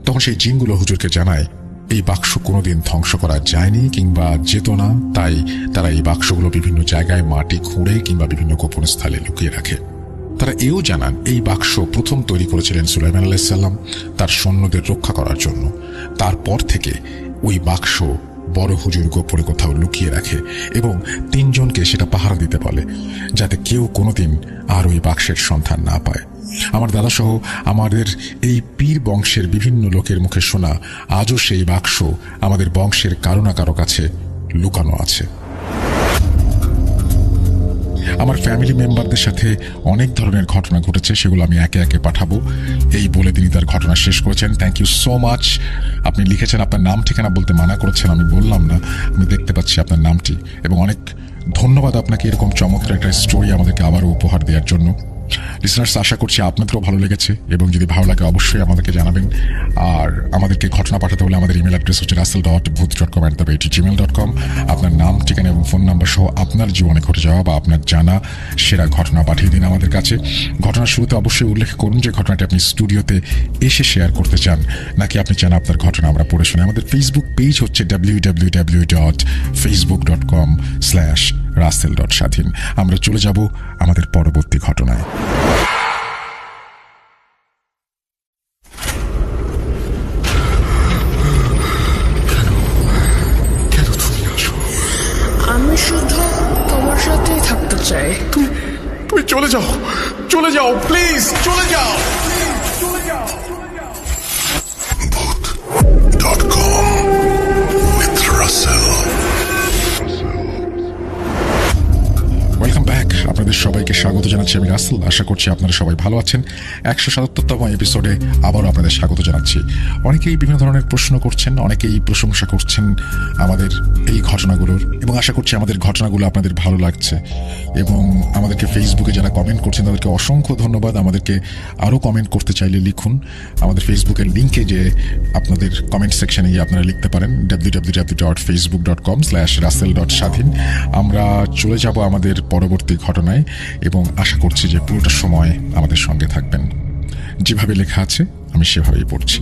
তখন সেই জিনগুলো হুজুরকে জানায় এই বাক্স কোনোদিন ধ্বংস করা যায়নি কিংবা যেত না, তাই তারা এই বাক্সগুলো বিভিন্ন জায়গায় মাটি খুঁড়ে কিংবা বিভিন্ন গোপন স্থানে লুকিয়ে রাখে। তারা এও জানান এই বাক্স প্রথম তৈরি করেছিলেন সুলাইমান আলাইহিস সালাম তার সৈন্যদের রক্ষা করার জন্য। তারপর থেকে ওই বাক্স বড় হুজুর গোপনে কোথাও লুকিয়ে রাখে এবং 3 জনকে সেটা পাহারা দিতে বলে, যাতে কেউ কোনোদিন আর ওই বাক্সের সন্ধান না পায়। আমার দাদা সহ আমাদের এই পীর বংশের বিভিন্ন লোকের মুখে শোনা আজও সেই বাক্স আমাদের বংশের কারো না কারো কাছে লুকানো আছে। আমার ফ্যামিলি মেম্বারদের সাথে অনেক ধরনের ঘটনা ঘটেছে, সেগুলো আমি একে একে পাঠাবো। এই বলে তিনি তার ঘটনা শেষ করেছেন। Thank you so much. আপনি লিখেছেন আপনার নাম ঠিকানা বলতে মানা করেছেন, আমি বললাম না, আমি দেখতে পাচ্ছি আপনার নামটি, এবং অনেক ধন্যবাদ আপনাকে এরকম চমৎকার একটা স্টোরি আমাদেরকে আবারও উপহার দেওয়ার জন্য। লিসনার্স, আশা করছি আপনাদেরও ভালো লেগেছে, এবং যদি ভালো লাগে অবশ্যই আমাদেরকে জানাবেন। আর আমাদেরকে ঘটনা পাঠাতে হলে আমাদের ইমেল অ্যাড্রেস হচ্ছে russell.booth.com@gmail.com। আপনার নাম, ঠিকানা এবং ফোন নাম্বার সহ আপনার জীবনে ঘটে যাওয়া বা আপনার জানা সেরা ঘটনা পাঠিয়ে দিন আমাদের কাছে। ঘটনার শুরুতে অবশ্যই উল্লেখ করুন যে ঘটনাটি আপনি স্টুডিওতে এসে শেয়ার করতে চান, নাকি আপনি চান আপনার ঘটনা আমরা পড়ে শুনে। আমাদের ফেসবুক পেজ হচ্ছে www.facebook.com/russell.স্বাধীন। আমরা চলে যাব আমাদের পরবর্তী ঘটনায়। কেন তুমি আসো? আমি শুধু তোমার সাথেই থাকতে চাই। তুমি চলে যাও, চলে যাও, প্লিজ চলে যাও। Booth.com with Russell. Welcome back. আপনাদের সবাইকে স্বাগত জানাচ্ছি আমি রাসেল। আশা করছি আপনারা সবাই ভালো আছেন। 177তম এপিসোডে আবারও আপনাদের স্বাগত জানাচ্ছি। অনেকেই বিভিন্ন ধরনের প্রশ্ন করছেন, অনেকেই প্রশংসা করছেন আমাদের এই ঘটনাগুলোর, এবং আশা করছি আমাদের ঘটনাগুলো আপনাদের ভালো লাগছে। এবং আমাদেরকে ফেসবুকে যারা কমেন্ট করছেন তাদেরকে অসংখ্য ধন্যবাদ। আমাদেরকে আরও কমেন্ট করতে চাইলে লিখুন। আমাদের ফেসবুকের লিঙ্কে যে আপনাদের কমেন্ট সেকশনে গিয়ে আপনারা লিখতে পারেন www.facebook.com/russell.স্বাধীন। আমরা চলে যাব আমাদের পরবর্তী ঘটনায়, এবং আশা করছি যে পুরোটা সময় আমাদের সঙ্গে থাকবেন। যেভাবে লেখা আছে আমি সেভাবেই পড়ছি।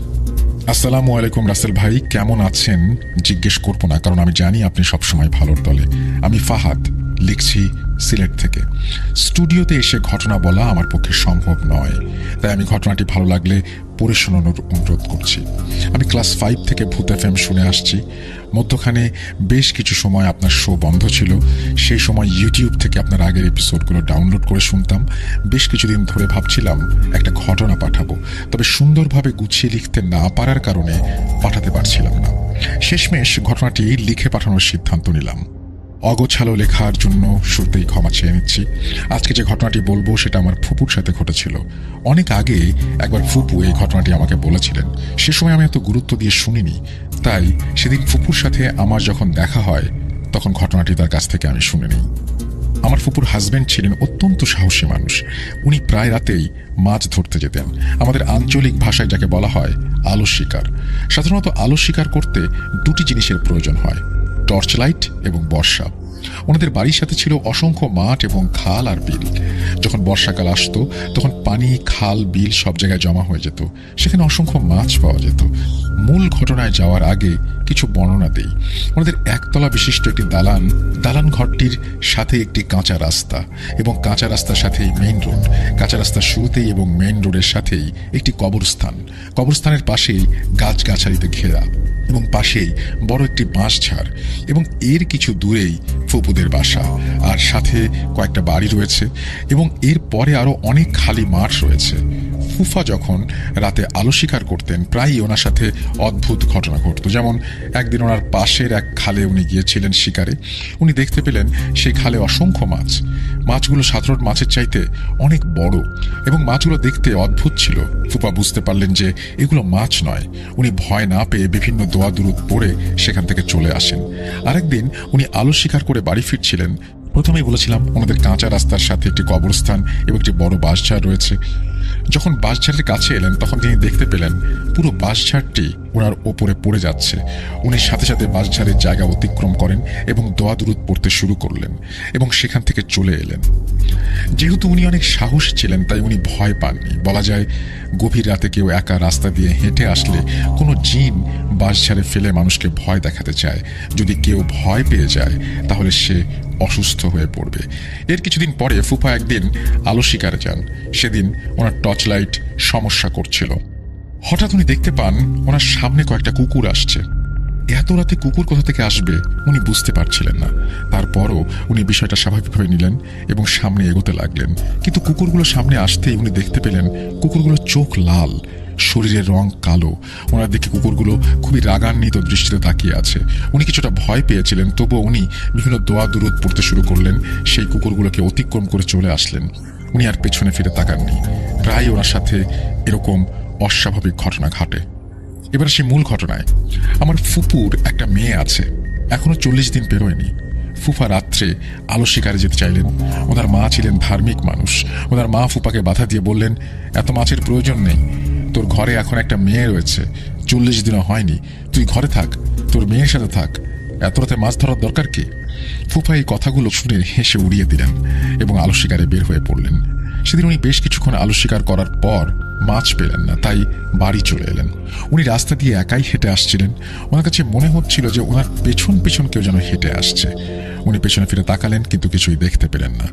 আসসালামু আলাইকুম রাসেল ভাই, কেমন আছেন জিজ্ঞেস করবো না, কারণ আমি জানি আপনি সবসময় ভালোর দলে। আমি ফাহাদ, লিখছি সিলেট থেকে। স্টুডিওতে এসে ঘটনা বলা আমার পক্ষে সম্ভব নয়, তাই আমি ঘটনাটি ভালো লাগলে পড়ে শোনানোর অনুরোধ করছি। আমি ক্লাস 5 থেকে ভূত FM শুনে আসছি। মধ্যখানে বেশ কিছু সময় আপনার শো বন্ধ ছিল। সেই সময় ইউটিউব থেকে আপনার আগের এপিসোডগুলো ডাউনলোড করে শুনতাম। বেশ কিছুদিন ধরে ভাবছিলাম একটা ঘটনা পাঠাবো, তবে সুন্দরভাবে গুছিয়ে লিখতে না পারার কারণে পাঠাতে পারছিলাম না। শেষমেশ ঘটনাটি লিখে পাঠানোর সিদ্ধান্ত নিলাম। অগোছালো লেখার জন্য শুরুতেই ক্ষমা চেয়ে নিচ্ছি। আজকে যে ঘটনাটি বলবো সেটা আমার ফুপুর সাথে ঘটেছিল। অনেক আগে একবার ফুপু এই ঘটনাটি আমাকে বলেছিলেন। সে সময় আমি এত গুরুত্ব দিয়ে শুনিনি, তাই সেদিন ফুপুর সাথে আমার যখন দেখা হয় তখন ঘটনাটি তার কাছ থেকে আমি শুনে নিই। আমার ফুপুর হাজবেন্ড ছিলেন অত্যন্ত সাহসী মানুষ। উনি প্রায় রাতেই মাছ ধরতে যেতেন। আমাদের আঞ্চলিক ভাষায় যাকে বলা হয় আলো শিকার। সাধারণত আলো শিকার করতে দুটি জিনিসের প্রয়োজন হয়, টর্চ লাইট এবং বর্ষা। ওনাদের বাড়ির সাথে ছিল অসংখ্য মাঠ এবং খাল আর বিল। যখন বর্ষাকাল আসতো তখন পানি, খাল, বিল সব জায়গায় জমা হয়ে যেত। সেখানে অসংখ্য মাছ পাওয়া যেত। মূল ঘটনায় যাওয়ার আগে কিছু বর্ণনা দেই। ওনাদের একতলা বিশিষ্ট একটি দালান ঘরটির সাথে একটি কাঁচা রাস্তা, এবং কাঁচা রাস্তার সাথেই মেইন রোড। কাঁচা রাস্তার শুরুতেই এবং মেইন রোডের সাথেই একটি কবরস্থান। কবরস্থানের পাশেই গাছগাছালিতে ঘেরা, এবং পাশেই বড় একটি বাঁশঝাড়, এবং এর কিছু দূরেই ফুপুদের বাসা। আর সাথে কয়েকটা বাড়ি রয়েছে, এবং এর পরে আরো অনেক খালি মাঠ রয়েছে। ফুফা যখন রাতে আলো শিকার করতেন প্রায়ই ওনার সাথে অদ্ভুত ঘটনা ঘটত। যেমন একদিন ওনার পাশের এক খালে উনি গিয়েছিলেন শিকারে। উনি দেখতে পেলেন সেই খালে অসংখ্য মাছ। মাছগুলো সাধারণ মাছের চাইতে অনেক বড়, এবং মাছগুলো দেখতে অদ্ভুত ছিল। ফুফা বুঝতে পারলেন যে এগুলো মাছ নয়। উনি ভয় না পেয়ে বিভিন্ন দোয়া দুরুদ পড়ে সেখান থেকে চলে আসেন। আরেকদিন উনি আলো শিকার করে বাড়ি ফিরছিলেন। প্রথমেই বলেছিলাম ওনাদের কাঁচা রাস্তার সাথে একটি কবরস্থান এবং একটি বড় বাঁশঝাড় রয়েছে। যখন বাঁশঝাড়ের কাছে এলেন তখন তিনি দেখতে পেলেন পুরো বাঁশঝাড়টি ওনার ওপরে পড়ে যাচ্ছে। উনি সাথে সাথে বাঁশঝাড়ের জায়গা অতিক্রম করেন এবং দোয়া দুরুদ পড়তে শুরু করলেন, এবং সেখান থেকে চলে এলেন। যেহেতু উনি অনেক সাহস ছিলেন তাই উনি ভয় পাননি। বলা যায় গভীর রাতে কেউ একা রাস্তা দিয়ে হেঁটে আসলে কোনো জিন বাঁশঝাড়ে ফেলে মানুষকে ভয় দেখাতে চায়। যদি কেউ ভয় পেয়ে যায় তাহলে সে অসুস্থ হয়ে পড়বে। এর কিছুদিন পরে ফুফা একদিন আলো শিকারে যান। সেদিন ওনার টর্চ লাইট সমস্যা করছিল। হঠাৎ উনি দেখতে পান ওনার সামনে কয়েকটা কুকুর আসছে। এত রাতে কুকুর কোথা থেকে আসবে উনি বুঝতে পারছিলেন না। তারপরও উনি বিষয়টা স্বাভাবিকভাবে নিলেন এবং সামনে এগোতে লাগলেন। কিন্তু কুকুরগুলো সামনে আসতেই উনি দেখতে পেলেন কুকুরগুলোর চোখ লাল, শরীরের রং কালো। ওনার দিকে কুকুরগুলো খুবই রাগান্বিত দৃষ্টিতে তাকিয়ে আছে। উনি কিছুটা ভয় পেয়েছিলেন, তবুও উনি বিভিন্ন দোয়া দুরুদ পড়তে শুরু করলেন। সেই কুকুরগুলোকে অতিক্রম করে চলে আসলেন। উনি আর পেছনে ফিরে তাকাননি। প্রায় ওনার সাথে এরকম অস্বাভাবিক ঘটনা ঘটে। এবার সেই মূল ঘটনায়। আমার ফুপুর একটা মেয়ে আছে, এখনো 40 দিন পেরোয়নি। ফুফা রাত্রে আলো শিকারে যেতে চাইলেন। ওনার মা ছিলেন ধার্মিক মানুষ। ওনার মা ফুপাকে বাধা দিয়ে বললেন, এত মাছের প্রয়োজন নেই, তোর ঘরে এখন একটা মেয়ে রয়েছে, 40 দিনও হয়নি, তুই ঘরে থাক, তোর মেয়ের সাথে থাক, এত রাতে মাছ ধরার দরকার কি? ফুফা এই কথাগুলো শুনে হেসে উড়িয়ে দিলেন এবং আলো শিকারে বের হয়ে পড়লেন। সেদিন উনি বেশ কিছুক্ষণ আলো শিকার করার পর মাছ পেলেন না, তাই বাড়ি চলে এলেন। উনি রাস্তা দিয়ে একাই হেঁটে আসছিলেন। ওনার কাছে মনে হচ্ছিল যে ওনার পেছন পেছন কেউ যেন হেঁটে আসছে। উনি পেছনে ফিরে তাকালেন, কিন্তু কিছুই দেখতে পেলেন না।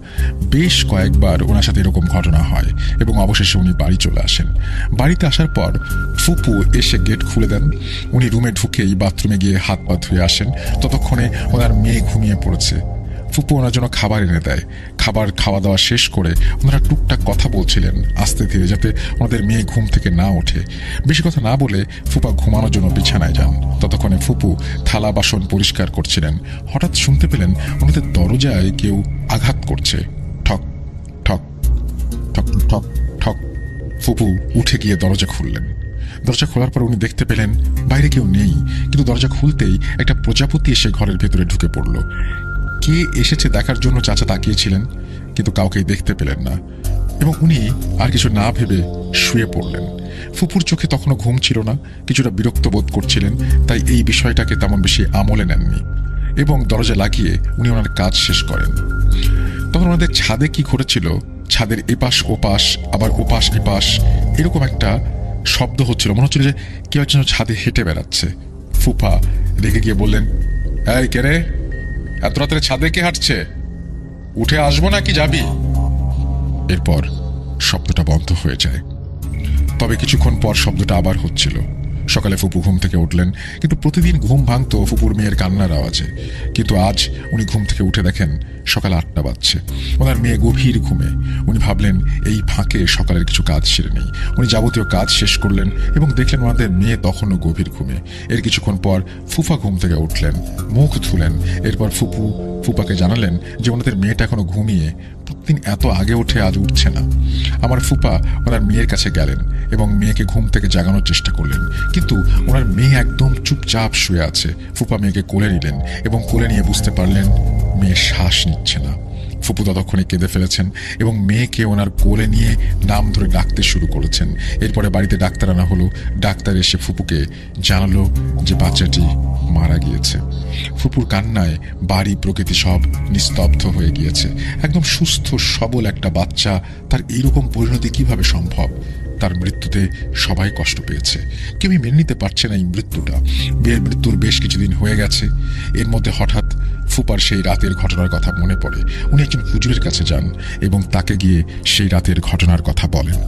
বেশ কয়েকবার ওনার সাথে এরকম ঘটনা হয় এবং অবশেষে উনি বাড়ি চলে আসেন। বাড়িতে আসার পর ফুপু এসে গেট খুলে দেন। উনি রুমে ঢুকেই বাথরুমে গিয়ে হাত পা ধুয়ে আসেন। ততক্ষণে ওনার মেয়ে ঘুমিয়ে পড়েছে। ফুপু ওনার জন্য খাবার এনে দেয়। খাবার খাওয়া দাওয়া শেষ করে ওনারা টুকটাক কথা বলছিলেন আস্তে ধীরে, যাতে ওনাদের মেয়ে ঘুম থেকে না ওঠে। বেশি কথা না বলে ফুপা ঘুমানোর জন্য বিছানায় যান। ততক্ষণে ফুপু থালা বাসন পরিষ্কার করছিলেন। হঠাৎ শুনতে পেলেন ওনাদের দরজায় কেউ আঘাত করছে। ঠক ঠক ঠক ঠক ঠক। ফুপু উঠে গিয়ে দরজা খুললেন। দরজা খোলার পর উনি দেখতে পেলেন বাইরে কেউ নেই, কিন্তু দরজা খুলতেই একটা প্রজাপতি এসে ঘরের ভেতরে ঢুকে পড়ল। কে এসেছে দেখার জন্য চাচা তাকিয়েছিলেন, কিন্তু কাউকেই দেখতে পেলেন না এবং উনি আর কিছু না ভেবে শুয়ে পড়লেন। ফুপুর চোখে তখনও ঘুম ছিল না, কিছুটা বিরক্ত বোধ করছিলেন, তাই এই বিষয়টাকে তেমন বেশি আমলে নেননি এবং দরজা লাগিয়ে উনি ওনার কাজ শেষ করেন। তখন ওনাদের ছাদে কি ঘটেছিল, ছাদের এপাশ ওপাশ আবার ওপাশ এপাশ এরকম একটা শব্দ হচ্ছিল। মনে হচ্ছিল যে কেউ একজন ছাদে হেঁটে বেড়াচ্ছে। ফুপা রেগে গিয়ে বললেন, এই কে রে, এত রাত্রে ছাদে কে হাঁটছে? উঠে আসবো নাকি যাবি? এরপর শব্দটা বন্ধ হয়ে যায়। তবে কিছুক্ষণ পর শব্দটা আবার হচ্ছিল। সকালে ফুপু ঘুম থেকে উঠলেন, কিন্তু প্রতিদিন ঘুম ভাঙত ফুপুর মেয়ের কান্নার আওয়াজে। কিন্তু আজ উনি ঘুম থেকে উঠে দেখেন সকাল 8টা বাজছে। ওনার মেয়ে গভীর ঘুমে। উনি ভাবলেন এই ফাঁকে সকালের কিছু কাজ সেরে নেই। উনি যাবতীয় কাজ শেষ করলেন এবং দেখলেন ওনাদের মেয়ে তখনও গভীর ঘুমে। এর কিছুক্ষণ পর ফুফা ঘুম থেকে উঠলেন, মুখ ধুলেন। এরপর ফুপাকে জানালেন যে ওনাদের মেয়েটা এখনো ঘুমিয়ে, প্রতিদিন এত আগে উঠে আজ উঠছে না। আমার ফুপা ওনার মেয়ের কাছে গেলেন এবং মেয়েকে ঘুম থেকে জাগানোর চেষ্টা করলেন, কিন্তু ওনার মেয়ে একদম চুপচাপ শুয়ে আছে। ফুপা মেয়েকে কোলে নিলেন এবং কোলে নিয়ে বুঝতে পারলেন মেয়ে শ্বাস নিচ্ছে না। ফুপু ততক্ষণে কেঁদে ফেলেছেন এবং মেয়েকে ওনার কোলে নিয়ে নাম ধরে ডাকতে শুরু করেছেন। এরপরে বাড়িতে ডাক্তার আনা হলো। ডাক্তার এসে ফুপুকে জানালো যে বাচ্চাটি মারা গিয়েছে। ফুপুর কান্নায় বাড়ি প্রকৃতি সব নিস্তব্ধ হয়ে গিয়েছে। একদম সুস্থ সবল একটা বাচ্চা, তার এইরকম পরিণতি কিভাবে সম্ভব? তার মৃত্যুতে সবাই কষ্ট পেয়েছে, কেউই মেনে নিতে পারছে না এই মৃত্যুটা। বিয়ের মৃত্যুর বেশ কিছুদিন হয়ে গেছে। এর মধ্যে হঠাৎ ফুপার সেই রাতের ঘটনার কথা মনে পড়ে। উনি একজন হুজুরের কাছে যান এবং তাকে গিয়ে সেই রাতের ঘটনার কথা বলেন।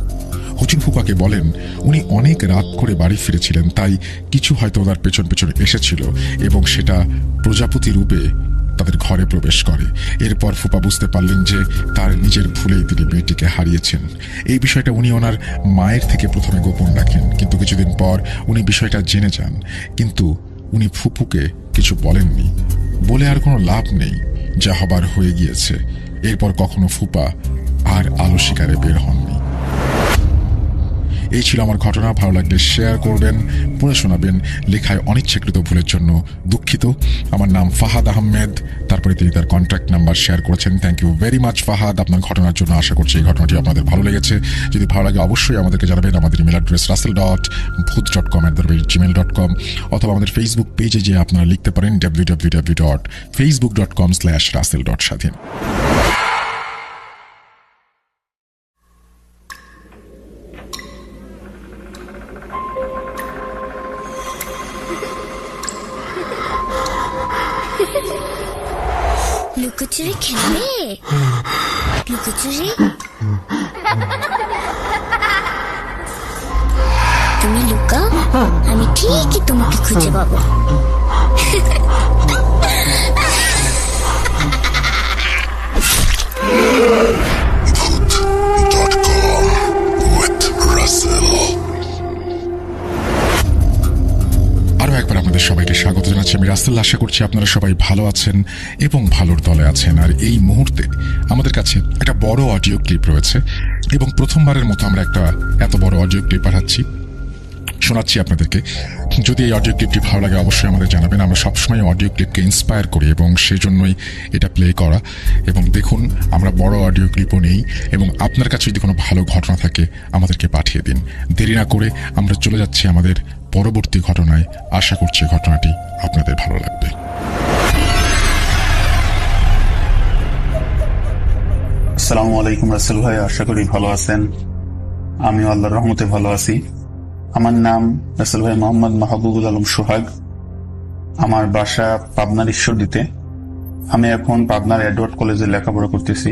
হুজুর ফুপাকে বলেন উনি অনেক রাত করে বাড়ি ফিরেছিলেন, তাই কিছু হয়তো ওনার পেছন পেছন এসেছিল এবং সেটা প্রজাপতি রূপে তাদের ঘরে প্রবেশ করে। এরপর ফুপা বুঝতে পারলেন যে তার নিজের ভুলেই তিনি মেয়েটিকে হারিয়েছেন। এই বিষয়টা উনি ওনার মায়ের থেকে প্রথমে গোপন রাখেন, কিন্তু কিছুদিন পর উনি বিষয়টা জেনে যান। কিন্তু উনি ফুপুকে কিছু বলেননি। বলে আর কোনো লাভ নেই, যা হবার হয়ে গিয়েছে। এরপর কখনো ফুপা আর আলো শিকারে বের হননি। এই ছিল আমার ঘটনা। ভালো লাগলে শেয়ার করবেন, পড়ে শোনাবেন। লেখায় অনিচ্ছাকৃত ভুলের জন্য দুঃখিত। আমার নাম ফাহাদ আহমেদ। তারপরে তিনি তার কন্ট্যাক্ট নাম্বার শেয়ার করেছেন। Thank you very much Fahad আপনার ঘটনার জন্য। আশা করছি এই ঘটনাটি আপনাদের ভালো লেগেছে। যদি ভালো লাগে অবশ্যই আমাদেরকে জানাবেন। আমাদের ইমেল অ্যাড্রেস russell.bhoot.com@gmail.com, অথবা আমাদের ফেসবুক পেজে যে আপনারা লিখতে পারেন www.facebook.com/russell.স্বাধীন। লুকোচুরি খেলবে? লুকোচুরি তুমি লুকাও, আমি ঠিকই তোমাকে খুঁজে পাবো। আরও একবার আপনাদের সবাইকে স্বাগত জানাচ্ছি। আমি রাসেল। আশা করছি আপনারা সবাই ভালো আছেন এবং ভালোর দলে আছেন। আর এই মুহূর্তে আমাদের কাছে একটা বড় অডিও ক্লিপ রয়েছে এবং প্রথমবারের মতো আমরা একটা এত বড় অডিও ক্লিপ পাঠাচ্ছি, শোনাচ্ছি আপনাদেরকে। যদি এই অডিও ক্লিপটি ভালো লাগে অবশ্যই আমাদের জানাবেন। আমরা সবসময় অডিও ক্লিপকে ইন্সপায়ার করি এবং সেই জন্যই এটা প্লে করা। এবং দেখুন, আমরা বড় অডিও ক্লিপও নেই, এবং আপনার কাছে যদি কোনো ভালো ঘটনা থাকে আমাদেরকে পাঠিয়ে দিন। দেরি না করে আমরা চলে যাচ্ছি আমাদের পরবর্তী ঘটনায়। আশা করছি ঘটনাটি আপনাদের ভালো লাগবে। আসসালামু আলাইকুম রাসেল ভাই, আশা করি ভালো আছেন। আমি আল্লাহর রহমতে ভালো আছি। আমার নাম রাসেল ভাই মোহাম্মদ মাহবুবুল আলম সোহাগ। আমার বাসা পাবনার ঈশ্বরদীতে। আমি এখন পাবনার এডওয়ার্ড কলেজে লেখাপড়া করতেছি।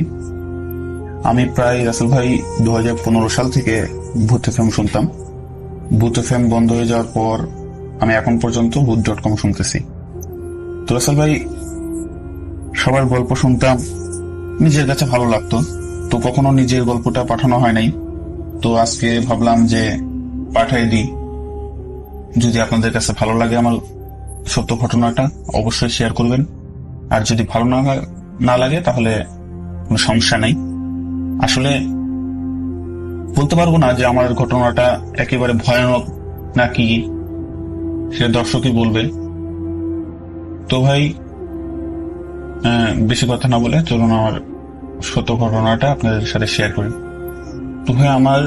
আমি প্রায় রাসেল ভাই 2015 সাল থেকে ভূত এফএম শুনতাম। ভূত এফএম বন্ধ হয়ে যাওয়ার পর আমি এখন পর্যন্ত ভূত.com শুনতেছি। তো রাসেল ভাই, সবার গল্প শুনতাম, নিজের কাছে ভালো লাগতো, তো কখনো নিজের গল্পটা পাঠানো হয় নাই। তো আজকে ভাবলাম যে পাঠাই দিই। যদি আপনাদের কাছে ভালো লাগে আমার সত্য ঘটনাটা অবশ্যই শেয়ার করবেন, আর যদি ভালো না লাগে তাহলে কোনো সমস্যা নাই। আসলে বলতে পারবো না যে আমার ঘটনাটা একেবারে ভয়ানক নাকি, সেটা দর্শকই বলবে। তো ভাই, বেশি কথা না বলে চলুন আমার সত্য ঘটনাটা আপনাদের সাথে শেয়ার করি। তো ভাই, আমার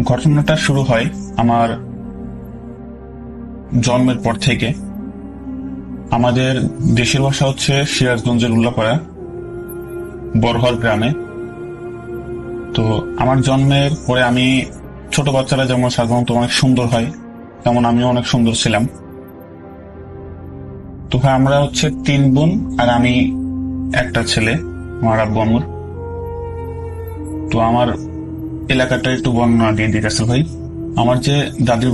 ঘটনাটা শুরু হয় আমার জন্মের পর থেকে। আমাদের দেশের বাসা হচ্ছে সিরাজগঞ্জের উল্লাপাড়া বরহর গ্রামে। তো আমার জন্মের পরে আমি, ছোট বাচ্চারা যেমন সাধারণত অনেক সুন্দর হয়, তেমন আমিও অনেক সুন্দর ছিলাম। তো ভাই, আমরা হচ্ছে 3 বোন আর আমি একটা ছেলে, আমার আব্বু আম্মুর। তো আমার এলাকাটা একটু বর্ণনা দিয়ে দিই রাসেল ভাই। আমার যে দাদির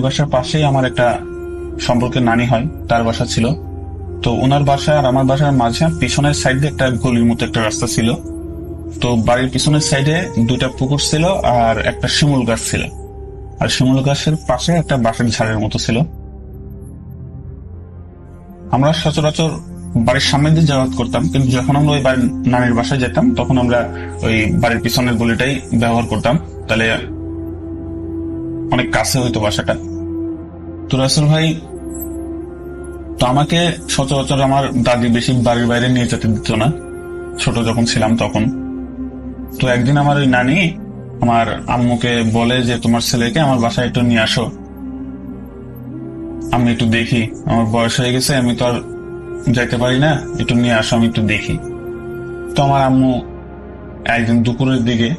বাসার পাশেই আমার একটা সম্পর্কের নানি হয়, তার বাসা ছিল। তো ওনার বাসা আর আমার বাসার মাঝে পিছনের সাইডে একটা গলির মতো একটা রাস্তা ছিল। তো বাড়ির পিছনের সাইডে 2টা পুকুর ছিল আর একটা শিমুল গাছ ছিল, আর শিমুল গাছের পাশে একটা বাঁশের ঝাড়ের মতো ছিল। আমরা সচরাচর বাড়ির সামনে দিয়ে যাতায়াত করতাম, কিন্তু যখন আমরা ওই বাড়ির নানির বাসায় যেতাম তখন আমরা ওই বাড়ির পিছনের গলিটাই ব্যবহার করতাম, তাহলে অনেক কাছে হইতো বাসাটা। তো রাসেল ভাই, তো আমাকে সচরাচর আমার দাদি বেশি বাড়ির বাইরে নিয়ে যেতে দিত না, ছোট যখন ছিলাম তখন। তো একদিন আমার ওই নানি আমার আম্মুকে বলে যে তোমার ছেলেকে আমার বাসায় একটু নিয়ে আসো, আমি একটু দেখি, আমার বয়স হয়ে গেছে, আমি তো আর যাইতে পারি না, একটু নিয়ে আসো, আমি একটু দেখি। তো আমার আম্মু একদিন দুপুরের দিকে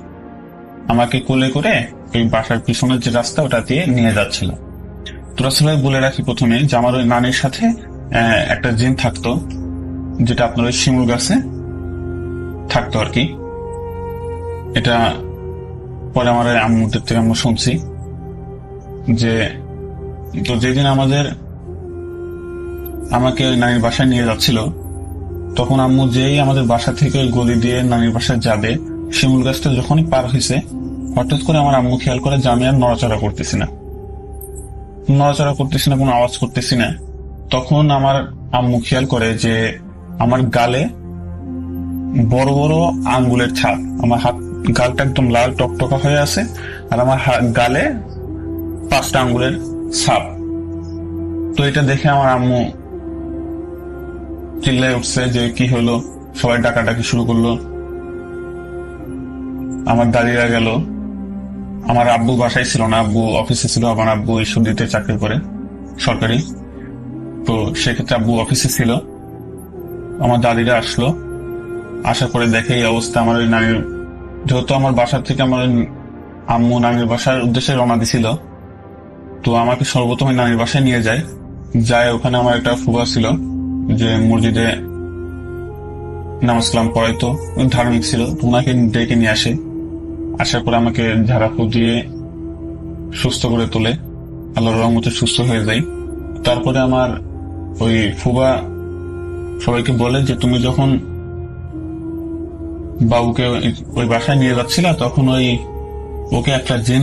আমাকে কোলে করে ওই বাসার পিছনের যে রাস্তা ওটা দিয়ে নিয়ে যাচ্ছিল। তো রাসেল ভাই, বলে রাখি প্রথমে যে আমার ওই নানির সাথে একটা জিন থাকতো, যেটা আপনার ওই শিমুল গাছে থাকতো আর কি। এটা পরে আমার আম্মুদের থেকে আমরা শুনছি যে, তো যেদিন আমাকে ওই নানির বাসায় নিয়ে যাচ্ছিল, তখন আম্মু যেই আমাদের বাসা থেকে ওই গলি দিয়ে নানির বাসায় যাবে, শিমুল গাছটা যখনই পার হয়েছে, হঠাৎ করে আমার আম্মু খেয়াল করে যে আমি আর নড়াচড়া করতেছি না, কোনো আওয়াজ করতেছি না। তখন আমার আম্মু খেয়াল করে যে আমার গালে বড় বড় আঙ্গুলের ছাপ, আমার গালটা একদম লাল টকটকা হয়ে আছে, আর আমার গালে 5টা আঙ্গুলের ছাপ। তো এটা দেখে আমার আম্মু চিল্লাই উঠছে যে কি হলো, সবাই ডাকাডাকি শুরু করলো। আমার দাদিরা গেল, আমার আব্বু বাসায় ছিল না, আব্বু অফিসে ছিল, আমার আব্বু ঈশ্বরদীতে চাকরি করে সরকারি। তো সেক্ষেত্রে আব্বু অফিসে ছিল। আমার দাদিরা আসলো, আসার পরে দেখে এই অবস্থা। আমার ওই নানির, যেহেতু আমার বাসার থেকে আমার আম্মু নানির বাসার উদ্দেশ্যে রওনা দিছিল, তো আমাকে সর্বপ্রথমে নানির বাসায় নিয়ে যায়। ওখানে আমার একটা ফুফা ছিল যে মসজিদে নামাজ কালাম পড়াইতো, ধার্মিক ছিল, ওনাকে ডেকে নিয়ে আসে। আসার পরে আমাকে ঝাড়াফু দিয়ে সুস্থ করে তোলে, আল্লাহর রহমতে সুস্থ হয়ে যাই। তারপরে আমার ওই ফুফা সবাইকে বলে যে তুমি যখন বাবুকে ওই বাসায় নিয়ে যাচ্ছিল, তখন ওকে একটা জিন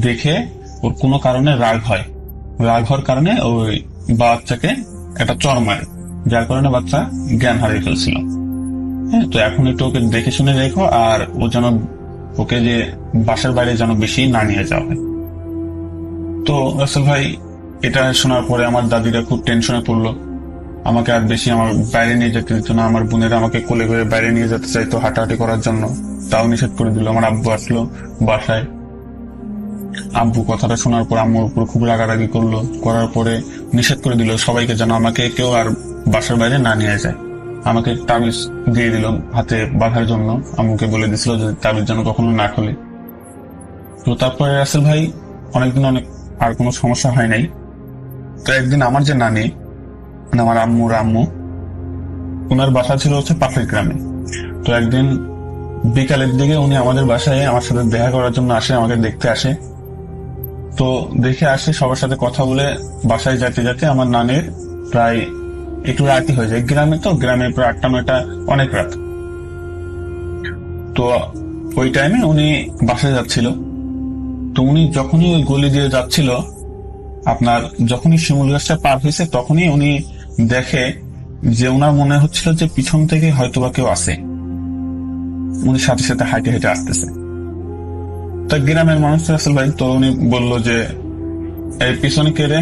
দেখে ওর কোনো কারণে রাগ হওয়ার কারণে ওই বাচ্চাকে একটা চড় মারে, যার কারণে বাচ্চা জ্ঞান হারিয়ে ফেলছিল। হ্যাঁ, তো এখন একটু ওকে দেখে শুনে রেখো, আর ওকে যে বাসার বাইরে যেন বেশি না নিয়ে যাওয়া হয়। তো রাসেল ভাই এটা শোনার পরে আমার দাদিরা খুব টেনশনে পড়লো। আমাকে আর বেশি আমার বাইরে নিয়ে যেতে দিত না। আমার বোনেরা আমাকে কোলে করে বাইরে নিয়ে যেতে চাইতো হাঁটাহাঁটি করার জন্য, তাও নিষেধ করে দিল। আমার আব্বু আসলো বাসায়। আব্বু কথাটা শোনার পর আম্মুর উপর খুব রাগারাগি করলো, করার পরে নিষেধ করে দিল সবাইকে যেন আমাকে কেউ আর বাসার বাইরে না নিয়ে যায়। আমাকে তাবিজ দিয়ে দিল হাতে বাঁধার জন্য। আম্মুকে বলে দিছিল যে তাবিজ যেন কখনো না খোলে। তো তারপরে রাসেল ভাই অনেকদিন আর কোনো সমস্যা হয় নাই। তো একদিন আমার যে নানি, মানে আমার আম্মুর আম্মু, ওনার বাসা ছিল হচ্ছে পাশের গ্রামে। তো একদিন বিকালের দিকে উনি আমাদের বাসায় আমার সাথে দেখা করার জন্য আসে, আমাকে দেখতে আসে। তো দেখে আসে, সবার সাথে কথা বলে বাসায় যেতে যেতে আমার নানির প্রায় একটু রাতই হয়ে যায়। গ্রামে তো, গ্রামে প্রায় 8টা-9টা অনেক রাত। তো ওই টাইমে উনি বাসায় যাচ্ছিল। তো উনি যখনই ওই গলি দিয়ে যাচ্ছিল, আপনার যখনই শিমুল গাছটা পার হয়েছে, তখনই উনি দেখে যে ওনার মনে হচ্ছিল যে পিছন থেকে হয়তোবা কেউ আসে। উনি সাথে সাথে হাঁটে হেঁটে আসতেছে। তা গ্রামের মানুষ রাসেল ভাই, তো উনি বলল যে এই পিছনে কে রে?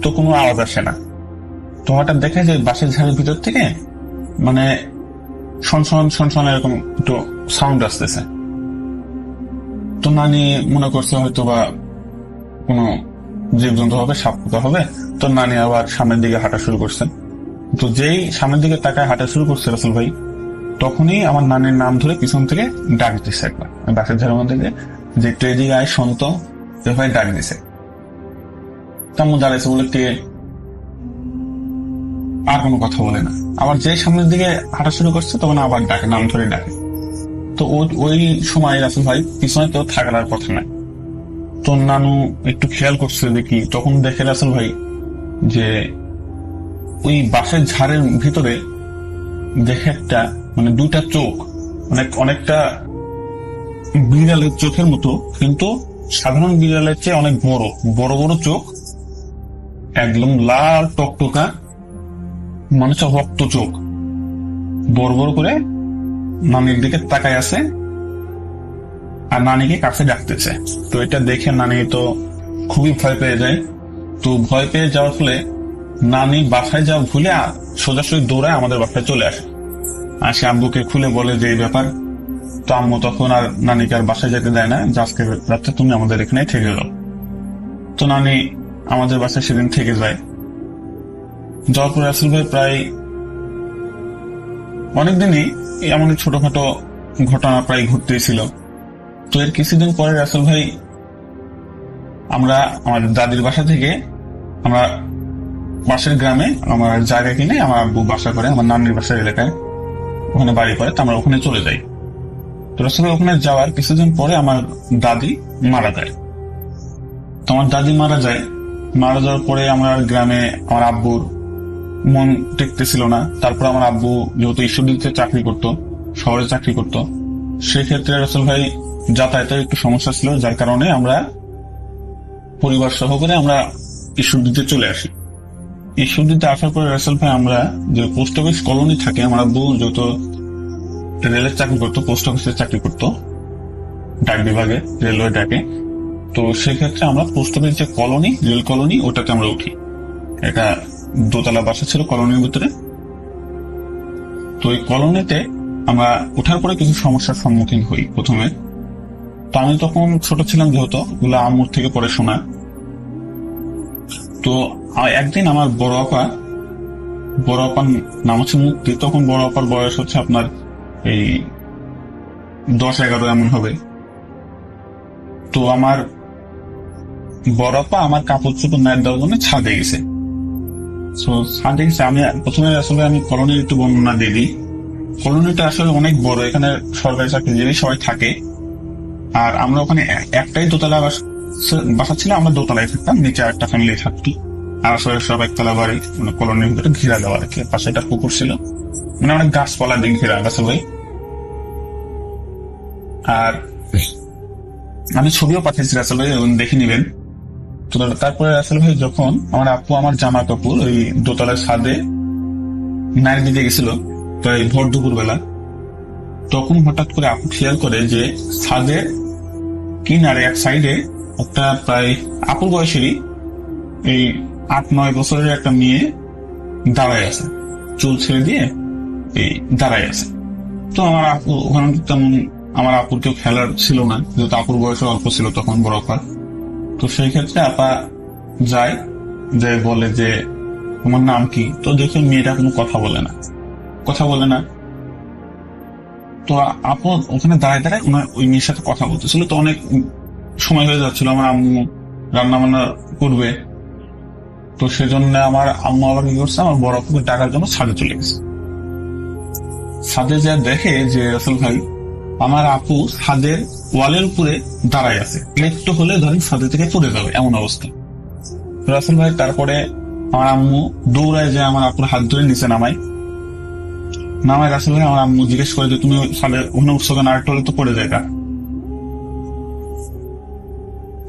তো কোনো আওয়াজ আসে না। তো হঠাৎ দেখে যে বাসের ঝাড়ের ভিতর থেকে মানে সনসন এরকম একটু সাউন্ড আসতেছে। তো নানি মনে করছে হয়তো বা কোনো জীবজন্তু হবে, সাপ পোকা হবে। তো নানি আবার সামনের দিকে হাঁটা শুরু করছে। তো যেই সামনের দিকে তাকায় হাঁটা শুরু করছে রাসেল ভাই, তখনই আমার নানির নাম ধরে পিছন থেকে ডাক দিচ্ছে একবার বাসের ঝাড়ের মধ্যে, যে একটু এদিকে আয় সন্ত, এভাবে ডাক দিছে। তেমন দাঁড়াইছে বলে কে, আর কোনো কথা বলে না। আবার যে সামনের দিকে হাঁটা শুরু করছে তখন আবার ডাকে, নাম ধরে ডাকে। তো ওই সময় রাসেল ভাই পিছনে তো থাকার আর কথা নাই। তো নানু একটু খেয়াল করছে দেখি, তখন দেখে রাসেল ভাই যে ওই বাসের ঝাড়ের ভিতরে দেখে একটা মানে দুইটা চোখ, অনেকটা বিড়ালের চোখের মতো, কিন্তু সাধারণ বিড়ালের চেয়ে অনেক বড় বড় চোখ, একদম লাল টকটকা, মানুষের রক্ত চোখ, বড় বড় করে নানির দিকে তাকায় আছে আর নানিকে কাছে ডাকতেছে। তো এটা দেখে নানি তো খুবই ভয় পেয়ে যায়। তো ভয় পেয়ে যাওয়ার ফলে নানি বাসায় যাওয়া ভুলে সোজাসুজি দৌড়ায় আমাদের বাসায় চলে আসে। সে আব্বুকে খুলে বলে যে এই ব্যাপার। তো আম্মু তখন আর নানিকে আর বাসায় যেতে দেয় না, যে আজকে রাত্রে তুমি আমাদের এখানে থেকে যাও। তো নানি আমাদের বাসায় সেদিন থেকে যায়। যাওয়ার পরে রাসেল ভাই প্রায় অনেকদিনই এমন ছোটখাটো ঘটনা প্রায় ঘটতেই ছিল। তো এর কিছুদিন পরে রাসেল ভাই আমরা আমাদের দাদির বাসা থেকে আমরা পাশের গ্রামে আমার জায়গা কিনে আমার আব্বু বাসা করে আমার নানির বাসার এলাকায়, ওখানে বাড়ি করে। তো আমরা ওখানে চলে যাই। তো রাসেল ভাই ওখানে যাওয়ার কিছুদিন পরে আমার দাদি মারা যায়। তো আমার দাদি মারা যাওয়ার পরে আমার গ্রামে আমার আব্বুর মন টেকতেছিল না। তারপর আমার আব্বু যেহেতু ঈশ্বরদীতে চাকরি করতো, শহরে চাকরি করতো, সেক্ষেত্রে রাসেল ভাই যাতায়াতের একটু সমস্যা ছিল, যার কারণে আমরা পরিবার সহকারে আমরা ঈশ্বরদীতে চলে আসি। ঈশ্বরদীতে আসার পরে রাসেল ভাই আমরা যে পোস্ট অফিস কলোনি থাকে, আমার আব্বু যত রেলের চাকরি করতো, পোস্ট অফিসের চাকরি করতো ডাক বিভাগে, রেলওয়ে ডাকে। তো সেক্ষেত্রে আমরা পোস্ট অফিস যে কলোনি, রেল কলোনি, ওটাতে আমরা উঠি। এটা দোতলা বাসা ছিল কলোনির ভিতরে। তো ওই কলোনিতে আমরা ওঠার পরে কিছু সমস্যার সম্মুখীন হই প্রথমে। তো আমি তখন ছোট ছিলাম, যেহেতু এগুলো আম্মুর থেকে পরে শোনা। তো একদিন আমার বড় আপার নাম হচ্ছে মুক্তি। তখন বড় আপার বয়স হচ্ছে আপনার এই 10-11 এমন হবে। তো আমার বড় আপা আমার কাপড় চোপড় নাইট দেওয়ার জন্য ছাদে গেছে। আমি প্রথমে আসলে আমি কলোনির একটু বর্ণনা দিয়ে দিই। কলোনিটা আসলে অনেক বড়, এখানে সরকারি চাকরিজীবী সবাই থাকে। আর আমরা ওখানে একটাই দোতলা বাসা ছিল, আমরা দোতলায় থাকতাম, নিচে একটা ফ্যামিলি থাকতো। আর আসলে সব একতলা বাড়ি, মানে কলোনির ভিতরে ঘেরা দেওয়া আর কি। পাশে একটা পুকুর ছিল, মানে অনেক গাছপালা দিয়ে ঘেরা গেছে ভাই। আর আমি ছবিও পাঠিয়েছি রাসেল ভাই, দেখে নিবেন। তো তারপরে রাসেল ভাই যখন আমার আপু আমার জামা কাপড় ওই দোতলার ছাদে নাইট দিতে গেছিল, তো এই ভোর দুপুর বেলা, তখন হঠাৎ করে আপু খেয়াল করে যে ছাদের কিনারে এক সাইডে একটা প্রায় আপুর বয়সেরই এই 8-9 বছরের একটা মেয়ে দাঁড়ায় আছে, চুল ছেড়ে দিয়ে এই দাঁড়ায় আছে। তো আমার আপু ওখানে তেমন, আমার আপুর কেউ খেলার ছিল না, যেহেতু আপুর বয়স অল্প ছিল তখন, বড় পা। তো সেই ক্ষেত্রে আপা যায়, যে বলে যে তোমার নাম কি? তো দেখে মেয়েটা কোনো কথা বলে না। তো আপু ওখানে দাঁড়ায় দাঁড়ায় ওনার ওই মেয়ের সাথে কথা বলতেছিল। তো অনেক সময় হয়ে যাচ্ছিল, আমার আম্মু রান্না বান্না করবে। তো সেজন্য আমার আম্মু আবার কি করছে, আমার বড় আপুকে ডাকার জন্য ছাদে চলে গেছে। ছাদে যা দেখে যে রাসেল ভাই আমার আপু ছাদের ওয়ালের উপরে দাঁড়ায় আছে, একটু হলে ধরেন ছাদে থেকে পড়ে যাবে এমন অবস্থা। রাসেল ভাই তারপরে আমার আম্মু দৌড়ায় যে আমার আপুর হাত ধরে নিচে নামায়। রাসেল ভাই আমার আম্মু জিজ্ঞেস করে যে তুমি ছাদে ওখানে উঠছো কেন, আর টলে তো পড়ে যায়।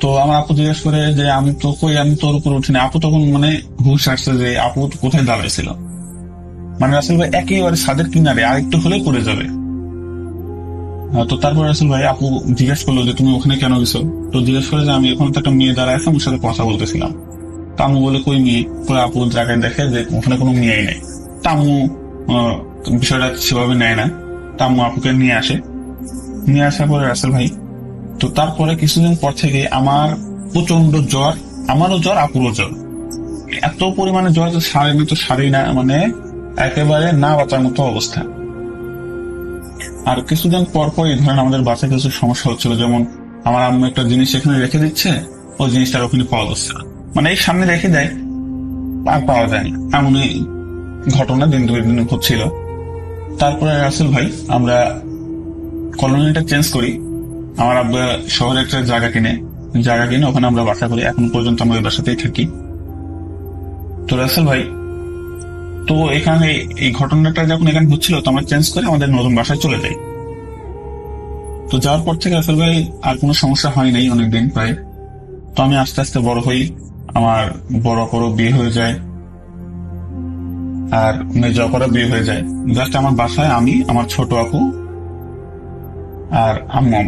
তো আমার আপু জিজ্ঞেস করে যে আমি তোর উপর উঠিনি। আপু তখন মানে হুশ আসছে যে আপু কোথায় দাঁড়াইছিল, মানে রাসেল ভাই একেবারে ছাদের কিনারে, আর একটু হলে পড়ে যাবে। তো তারপর রাসেল ভাই আপু জিজ্ঞেস করলো যে তুমি ওখানে কেন গেছো? তো জিজ্ঞেস করে যে আমি ওখানে তো একটা মেয়ে দাঁড়ায় আছে, আমার সাথে কথা বলতেছিলাম। তা আম্মু বলে কই মেয়ে? পরে আপু জায়গায় দেখে যে ওখানে কোনো মেয়েই নেই। তা আম্মু বিষয়টা সেভাবে নেয় না। তা আম্মু আপুকে নিয়ে আসার পরে রাসেল ভাই, তো তারপরে কিছুদিন পর থেকে আমার প্রচন্ড জ্বর, আমারও জ্বর আপুরও জ্বর, এত পরিমাণে জ্বর যে সারেই না, মানে একেবারে না বাঁচার মতো অবস্থা। আর কিছুদিন পর পরই ধরেন আমাদের বাসায় কিছু সমস্যা হচ্ছিল, যেমন আমার আম্মু একটা জিনিস এখানে রেখে দিচ্ছে, ওই জিনিসটার ওখানে পাওয়া যাচ্ছে না, মানে এই সামনে রেখে দেয় আর পাওয়া যায়নি, এমনই ঘটনা দিন হচ্ছিল। তারপরে রাসেল ভাই আমরা কলোনিটা চেঞ্জ করি, আমার আব্বা শহরে একটা জায়গা কিনে ওখানে আমরা বাসা করি, এখন পর্যন্ত আমরা ওই বাসাতেই থাকি। তো রাসেল ভাই, তো এখানে এই ঘটনাটা যখন এখানে হচ্ছিল, তো আমরা চেঞ্জ করে আমাদের নতুন বাসায় চলে যাই। তো যাওয়ার পর থেকে রাসেল ভাই আর কোনো সমস্যা হয় নাই অনেকদিন প্রায়। তো আমি আস্তে আস্তে বড় হই, আমার বড় বিয়ে হয়ে যায়, আর মেজো অপরও বিয়ে হয়ে যায়। জাস্ট আমার বাসায় আমি, আমার ছোট আপু আর আম্মু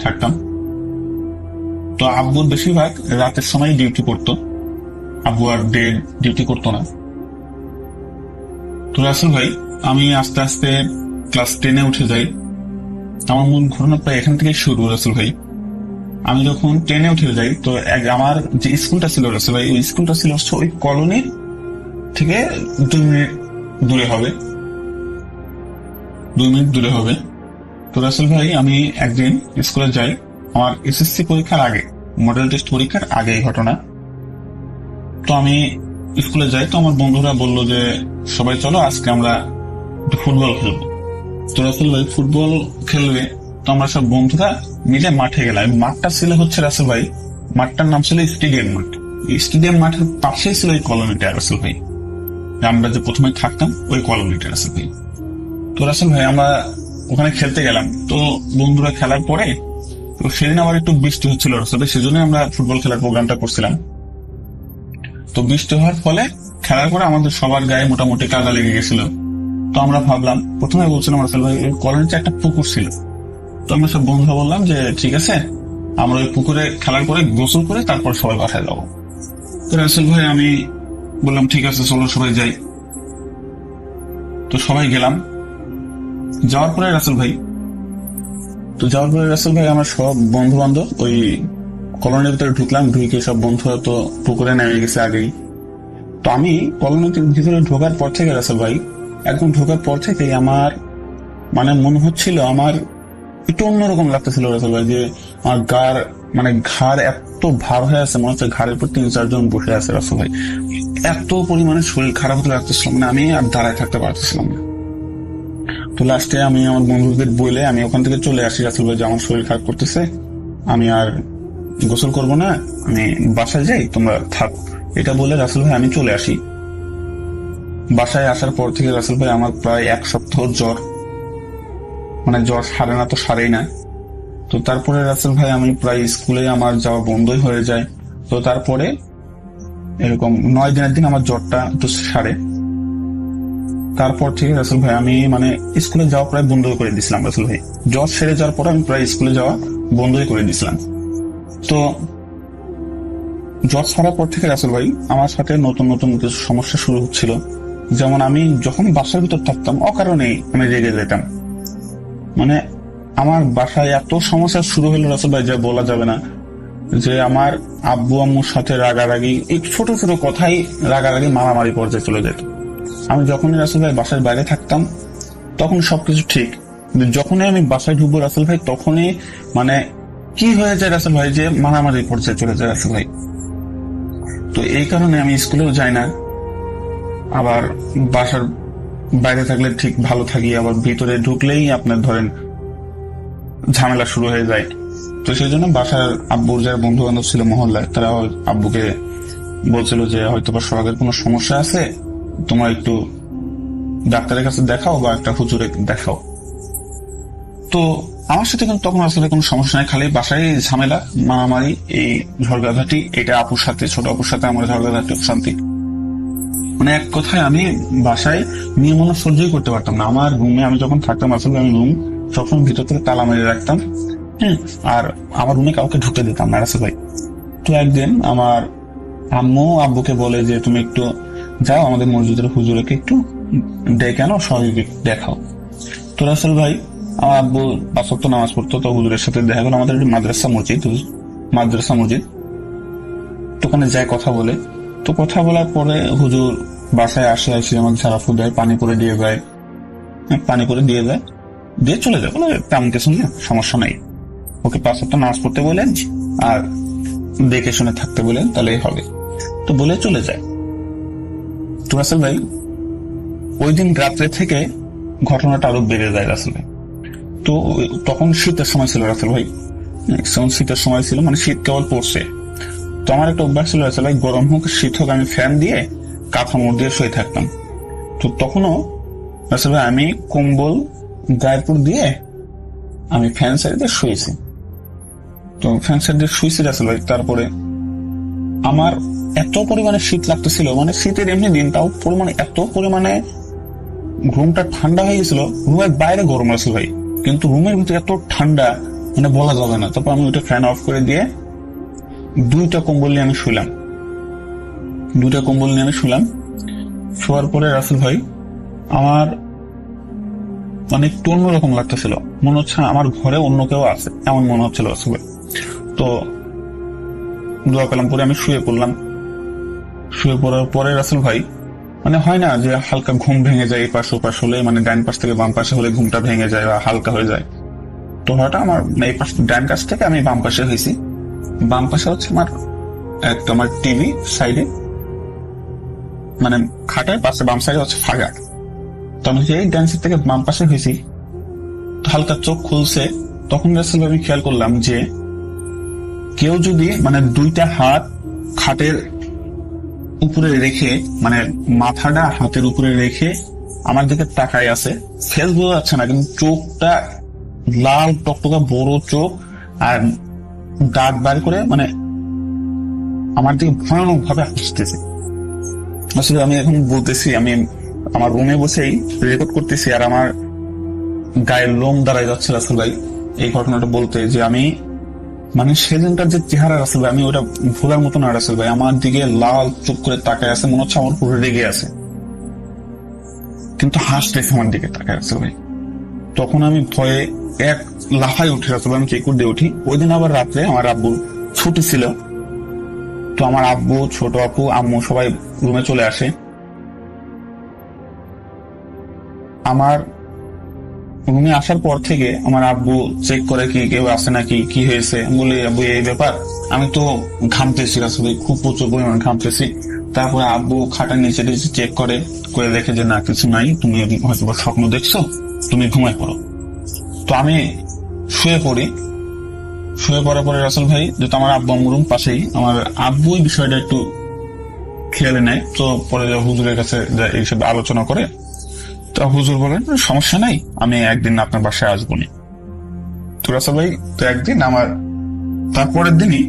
থাকতাম। তো আব্বুর বেশিরভাগ রাতের সময় ডিউটি করতো, আব্বু আর ডে ডিউটি করতো না। তো রাসেল ভাই আমি আস্তে আস্তে ক্লাস 10-এ উঠে যাই। আমার মূল ঘটনা প্রায় এখান থেকে শুরু। রাসেল ভাই আমি যখন 10-এ উঠে যাই, তো আমার যে স্কুলটা ছিল রাসেল ভাই, ওই স্কুলটা ছিল ওই কলোনি থেকে 2 মিনিট দূরে হবে। তো রাসেল ভাই আমি একদিন স্কুলে যাই, আমার এসএসসি পরীক্ষার আগে, মডেল টেস্ট পরীক্ষার আগে এই ঘটনা। তো আমি স্কুলে যাই, তো আমার বন্ধুরা বললো যে সবাই চলো আজকে আমরা একটু ফুটবল খেলবো। তো রাসেল ভাই ফুটবল খেলবে, তো আমরা সব বন্ধুরা মিলে মাঠে গেলাম। মাঠটা ছিল হচ্ছে রাসেল ভাই, মাঠটার নাম ছিল স্টেডিয়াম মাঠ। স্টেডিয়াম মাঠের পাশেই ছিল ওই কলোনিটা রাসেল ভাই, আমরা যে প্রথমে থাকতাম ওই কলোনিটা রাসেল ভাই। তো রাসেল ভাই আমরা ওখানে খেলতে গেলাম। তো বন্ধুরা খেলার পরে, তো সেদিন আবার একটু বৃষ্টি হচ্ছিল রাসেল ভাই, সেজন্য আমরা ফুটবল খেলার প্রোগ্রামটা করছিলাম। তো বৃষ্টি হওয়ার ফলে খেলার পরে আমাদের সবার গায়ে মোটামুটি কাদা লেগে গেছিল। তো আমরা ভাবলাম, প্রথমে বলছিলাম রাসেল ভাই ওই কলোনিতে একটা পুকুর ছিল। তো আমরা সব বন্ধুরা বললাম যে ঠিক আছে, আমরা ওই পুকুরে খেলার পরে গোসল করে তারপর সবাই বাসায় যাবো। তো রাসেল ভাই আমি বললাম ঠিক আছে চলো সবাই যাই। তো সবাই গেলাম। যাওয়ার পরে রাসেল ভাই আমার সব বন্ধু বান্ধব ওই কলোনির ভিতরে ঢুকলাম। ঢুকে সব বন্ধুরা তো পুকুরে নেমে গেছে আগেই। তো আমি কলোনির ভিতরে ঢোকার পর থেকে রাসেল ভাই, একদম ঢোকার পর থেকেই আমার মানে মনে হচ্ছিল, আমার একটু অন্যরকম লাগতেছিল রাসেল ভাই, যে আমার ঘাড় এত ভার হয়ে আছে, মনে হচ্ছে ঘাড়ের উপর 3-4 জন বসে আছে রাসেল ভাই। এত পরিমাণে শরীর খারাপ হতে লাগতেছিল, মানে আমি আর দাঁড়ায় থাকতে পারতেছিলাম না। তো লাস্টে আমি আমার বন্ধুদের বলে আমি ওখান থেকে চলে আসি রাসেল ভাই, যে আমার শরীর খারাপ করতেছে, আমি আর গোসল করবো না, আমি বাসায় যাই, তোমরা থাক। এটা বলে রাসেল ভাই আমি চলে আসি। বাসায় আসার পর থেকে রাসেল ভাই আমার প্রায় 1 সপ্তাহ জ্বর, মানে জ্বর সারে না তো সারেই না। তো তারপরে রাসেল ভাই আমি প্রায় স্কুলে আমার যাওয়া বন্ধই হয়ে যায়। তো তারপরে এরকম 9 দিনের দিন আমার জ্বরটা একটু সারে। তারপর থেকে রাসেল ভাই আমি মানে স্কুলে যাওয়া প্রায় বন্ধ করে দিছিলাম রাসেল ভাই। জ্বর সেরে যাওয়ার পর আমি প্রায় স্কুলে যাওয়া বন্ধই করে দিছিলাম। তো জ্বর ছাড়ার পর থেকে রাসেল ভাই আমার সাথে নতুন নতুন কিছু সমস্যা শুরু হচ্ছিল। যেমন আমি যখন বাসার ভিতর থাকতাম অকারণেই আমি রেগে যেতাম। মানে আমার বাসায় এত সমস্যা শুরু হলো রাসেল ভাই, যা বলা যাবে না। যে আমার আব্বু আম্মুর সাথে রাগারাগি, এই ছোট ছোট কথাই রাগারাগি মারামারি পর্যায়ে চলে যেত। আমি যখনই রাসেল ভাই বাসার বাইরে থাকতাম তখন সবকিছু ঠিক, কিন্তু যখনই আমি বাসায় ঢুকবো রাসেল ভাই তখনই মানে কি হয়ে যায় রাসেল ভাই, যে মারামারি পর্যায়ে চলে যায় রাসেল ভাই। তো এই কারণে আমি স্কুলেও যাই না, আবার বাসার বাইরে থাকলে ঠিক ভালো থাকি, আবার ভিতরে ঢুকলেই আপনার ধরেন ঝামেলা শুরু হয়ে যায়। তো সেই জন্য বাসার আব্বুর যারা বন্ধু বান্ধব ছিল মহল্লায়, তারা আব্বুকে বলছিল যে হয়তো বা সোহাগের কোনো সমস্যা আছে, তোমরা একটু ডাক্তারের কাছে দেখাও বা একটা হুজুরে দেখাও। তো আমার সাথে কিন্তু তখন আসলে কোনো সমস্যা নাই, খালি বাসায় ঝামেলা মারামারি, এই ঝগড়াঝাটি, এটা আপুর সাথে, ছোট আপুর সাথে আমার ঝগড়াঝাটি অশান্তি। মানে এক কথায় আমি বাসায় নিয়ে মনে সহ্যই করতে পারতাম না। আমার রুমে আমি যখন থাকতাম আসলে আমি রুম সবসময় ভিতর থেকে তালা মেরে রাখতাম, আর আমার রুমে কাউকে ঢুকতে দিতাম না রাসেল ভাই। তো একদিন আমার আম্মু আব্বুকে বলে যে তুমি একটু যাও আমাদের মসজিদের হুজুরকে একটু ডেকে আনো, সবাইকে দেখাও। তো রাসেল ভাই আমার আব্বু 5 ওয়াক্ত নামাজ পড়তো, তো হুজুরের সাথে দেখা গেল আমাদের মাদ্রাসা মসজিদ, তো ওখানে যায় কথা বলে। তো কথা বলার পরে হুজুর বাসায় এসে আমাকে সারাফু দেয়, পানি করে দিয়ে যায়, দিয়ে চলে যায়, বলে তেমন কিছু না, সমস্যা নাই, ওকে 5 ওয়াক্ত নামাজ পড়তে বলেন আর দেখে শুনে থাকতে বলেন, তাহলেই হবে। তো বলে চলে যায়। তো রাসেল ভাই ওই দিন রাত্রে থেকে ঘটনাটা আরো বেড়ে যায় রাসেল ভাই। তো তখন শীতের সময় ছিল রাসেল ভাই, শীতের সময় ছিল, মানে শীত কেবল পড়ছে। তো আমার একটা অভ্যাস ছিল রাসেল ভাই, গরম হোক শীত হোক আমি ফ্যান দিয়ে কাঁথা মোড় দিয়ে শুয়ে থাকতাম। তো তখনও রাসেল ভাই আমি কম্বল গায়ের দিয়ে আমি ফ্যান সাইড দিয়ে শুয়েছি। তো ফ্যান সাইড দিয়ে শুয়েছি রাসেল ভাই, তারপরে আমার এত পরিমাণে শীত লাগতেছিল, মানে শীতের এমনি দিন, তাও পরিমাণে এত পরিমাণে রুমটা ঠান্ডা হয়ে গেছিল। রুমের বাইরে গরম রাসেল ভাই, কিন্তু রুমের ভিতরে এত ঠান্ডা মানে বলা যাবে না। তারপর আমি ওইটা ফ্যান অফ করে দিয়ে 2টা কম্বল নিয়ে আমি শুলাম। শোয়ার পরে রাসেল ভাই আমার মানে একটু অন্যরকম লাগতেছিল, মনে হচ্ছে আমার ঘরে অন্য কেউ আছে, এমন মনে হচ্ছিল রাসেল ভাই। তো দোয়া কালাম পরে আমি শুয়ে পড়ার পরে রাসেল ভাই মানে হয় না যে হালকা ঘুম ভেঙে যায়, এই পাশ ও পাশ হলে, মানে ডান পাশ থেকে বাম পাশে হলে ঘুমটা ভেঙে যায় বা হালকা হয়ে যায়। তো হঠাৎ আমার এই পাশ ডান কাছ থেকে আমি বাম পাশে হয়েছি। বাম পাশে হচ্ছে আমার টিভি সাইডে, মানে খাটের পাশে বাম সাইডে হচ্ছে ফাঁকা। তো আমি এই ডান সাইড থেকে বাম পাশে হয়েছি, হালকা চোখ খুলছে। তখন রাসেল ভাই আমি খেয়াল করলাম যে কেউ যদি মানে 2টা হাত খাটের উপরে রেখে, মানে মাথাটা হাতের উপরে রেখে আমার দিকে তাকায় আছে, ফেস বোঝা যাচ্ছে না, কিন্তু চোখটা লাল টকটকা বড় চোখ আর দাঁত বার করে মানে আমার দিকে ভয়ানক ভাবে হাসতেছে। আসলে আমি এখন বলতেছি, আমি আমার রুমে বসেই রেকর্ড করতেছি আর আমার গায়ের লোম দাঁড়ায় যাচ্ছে রাসেল ভাই এই ঘটনাটা বলতে, যে আমি মানে সেদিনকার যে চেহারা রাসেল ভাই, আমি ওটা ভোলার মতো না রাসেল ভাই। আমার দিকে লাল চোখ করে তাকায় আছে, মনে হচ্ছে আমার পুরো রেগে আছে, কিন্তু হাসতেছে আমার দিকে তাকায় রাসেল ভাই। তখন আমি ভয়ে এক লাফায় উঠে রাসেল ভাই, আমি চেকুর দিয়ে উঠি। ওই দিন আবার রাত্রে আমার আব্বুর ছুটি ছিল, তো আমার আব্বু, ছোট আপু, আম্মু সবাই রুমে চলে আসে। আমার রুমে আসার পর থেকে আমার আব্বু চেক করে কি কেউ আসে নাকি, কি হয়েছে। বলি আব্বু এই ব্যাপার, আমি তো ঘামতেছি আসলে, খুব প্রচুর পরিমাণ ঘামতেছি। তারপরে আব্বু খাটার নিচে চেক করে দেখে যে না কিছু নাই, তুমি হয়তো স্বপ্ন দেখছো, তুমি ঘুমায় পড়ো। তো আমি শুয়ে পড়ার পরে রাসেল ভাই, যেহেতু আমার আব্বু আম্মুর রুম পাশেই, আমার আব্বু এই বিষয়টা একটু খেয়ালে নেয়। তো পরে হুজুরের কাছে এইসব আলোচনা করে, তো হুজুর বলেন সমস্যা নাই, আমি একদিন আপনার বাসায় আসবো নি। তো রাসেল ভাই তো একদিন আমার তারপরের দিনই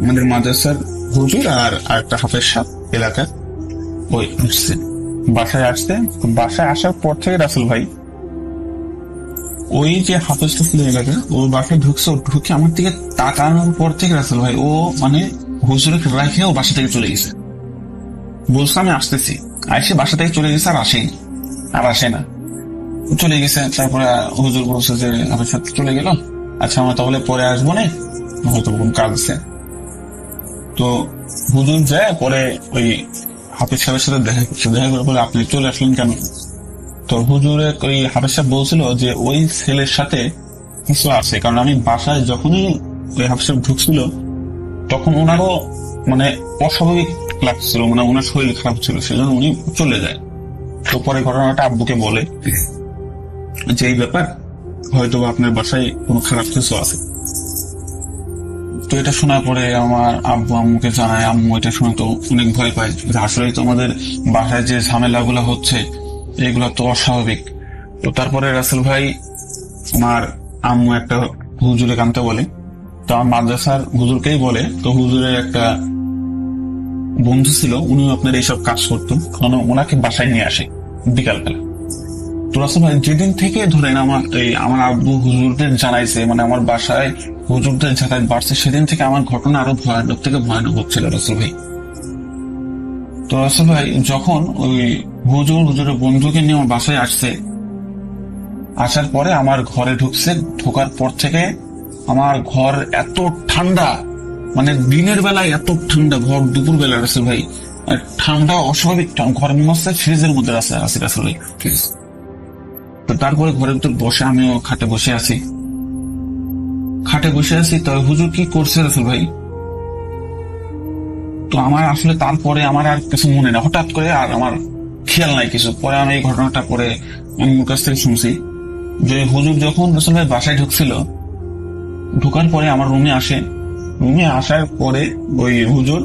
আমাদের মাদ্রাসার হুজুর আর একটা হাফেজ সাহেব এলাকার ওই বাসায় আসতে। বাসায় আসার পর থেকে রাসেল ভাই ওই যে হাফেজটা ছিল এলাকায়, ও বাসায় ঢুকে আমার দিকে তাকানোর পর থেকে রাসেল ভাই ও মানে হুজুরকে রাখে ও বাসা থেকে চলে গেছে। বলছে আমি আসতেছি, আইসে বাসা থেকে চলে গেছে, আর আসে না, চলে গেছে। তারপরে হুজুর বলছে যে আমার সাথে চলে গেল, আচ্ছা আমরা তাহলে পরে আসবো না, হয়তো কোনো কাজ আছে। তো হুজুর যায় পরে ওই হাফিজ সাহেবের সাথে দেখা করছে, দেখা করে বলে আপনি চলে আসলেন কেন? তো হুজুরে ওই হাফিজ সাহেব বলছিল যে ওই ছেলের সাথে কিছু আছে, কারণ আমি বাসায় যখনই ওই হাফিজ সাহেব ঢুকছিল তখন ওনারও মানে অস্বাভাবিক লাগছিল, মানে ওনার শরীর খারাপ ছিল, সেজন্য উনি চলে যায়। তো পরে ঘটনাটা আব্বুকে বলে যে এই ব্যাপার, হয়তো আপনার বাসায় কোনো খারাপ কিছু আছে। তো এটা শোনার পরে আমার আব্বু আম্মুকে জানায়, আম্মু এটা শুনে তো অনেক ভয় পায় যে আসলেই তো আমাদের বাসায় যে ঝামেলাগুলো হচ্ছে এগুলো তো অস্বাভাবিক। তো তারপরে রাসেল ভাই আমার আম্মু একটা হুজুরে কানতে বলে, তো আমার মাদ্রাসার হুজুরকেই বলে। তো হুজুরের একটা বন্ধু ছিল, উনিও আপনার এইসব কাজ করতো, কারণ ওনাকে বাসায় নিয়ে আসে বিকালবেলা। তো রাসেল ভাই যেদিন থেকে ধরেন আমার আব্বু হুজুরদের জানাইছে, মানে আমার বাসায় হুজুরদের যাতায়াত বাড়ছে, সেদিন থেকে আমার ঘটনা আরো ভয়ানক থেকে ভয়ানক হচ্ছিল রাসেল ভাই। তো রাসেল ভাই যখন ওই হুজুরের বন্ধুকে নিয়ে আমার বাসায় আসছে, আসার পরে আমার ঘরে ঢুকছে, ঢোকার পর থেকে আমার ঘর এত ঠান্ডা, মানে দিনের বেলায় এত ঠান্ডা ঘর, দুপুর বেলা রাসেল ভাই ঠান্ডা, অস্বাভাবিক ঘরের মনে হচ্ছে ফ্রিজের মধ্যে আছে রাসেল ভাই। তো তারপরে ঘরের ভিতর বসে আমিও খাটে বসে আছি, তো হুজুর কি করছে রাসেল ভাই, তো আমার আসলে তারপরে আমার আর কিছু মনে না, হঠাৎ করে আর আমার খেয়াল নাই কিছু। পরে আমি এই ঘটনাটা পরে আম্মুর কাছ থেকে শুনছি যে হুজুর যখন রাসেল ভাই বাসায় ঢুকছিল, ঢোকার পরে আমার রুমে আসে, রুমে আসার পরে ওই হুজুর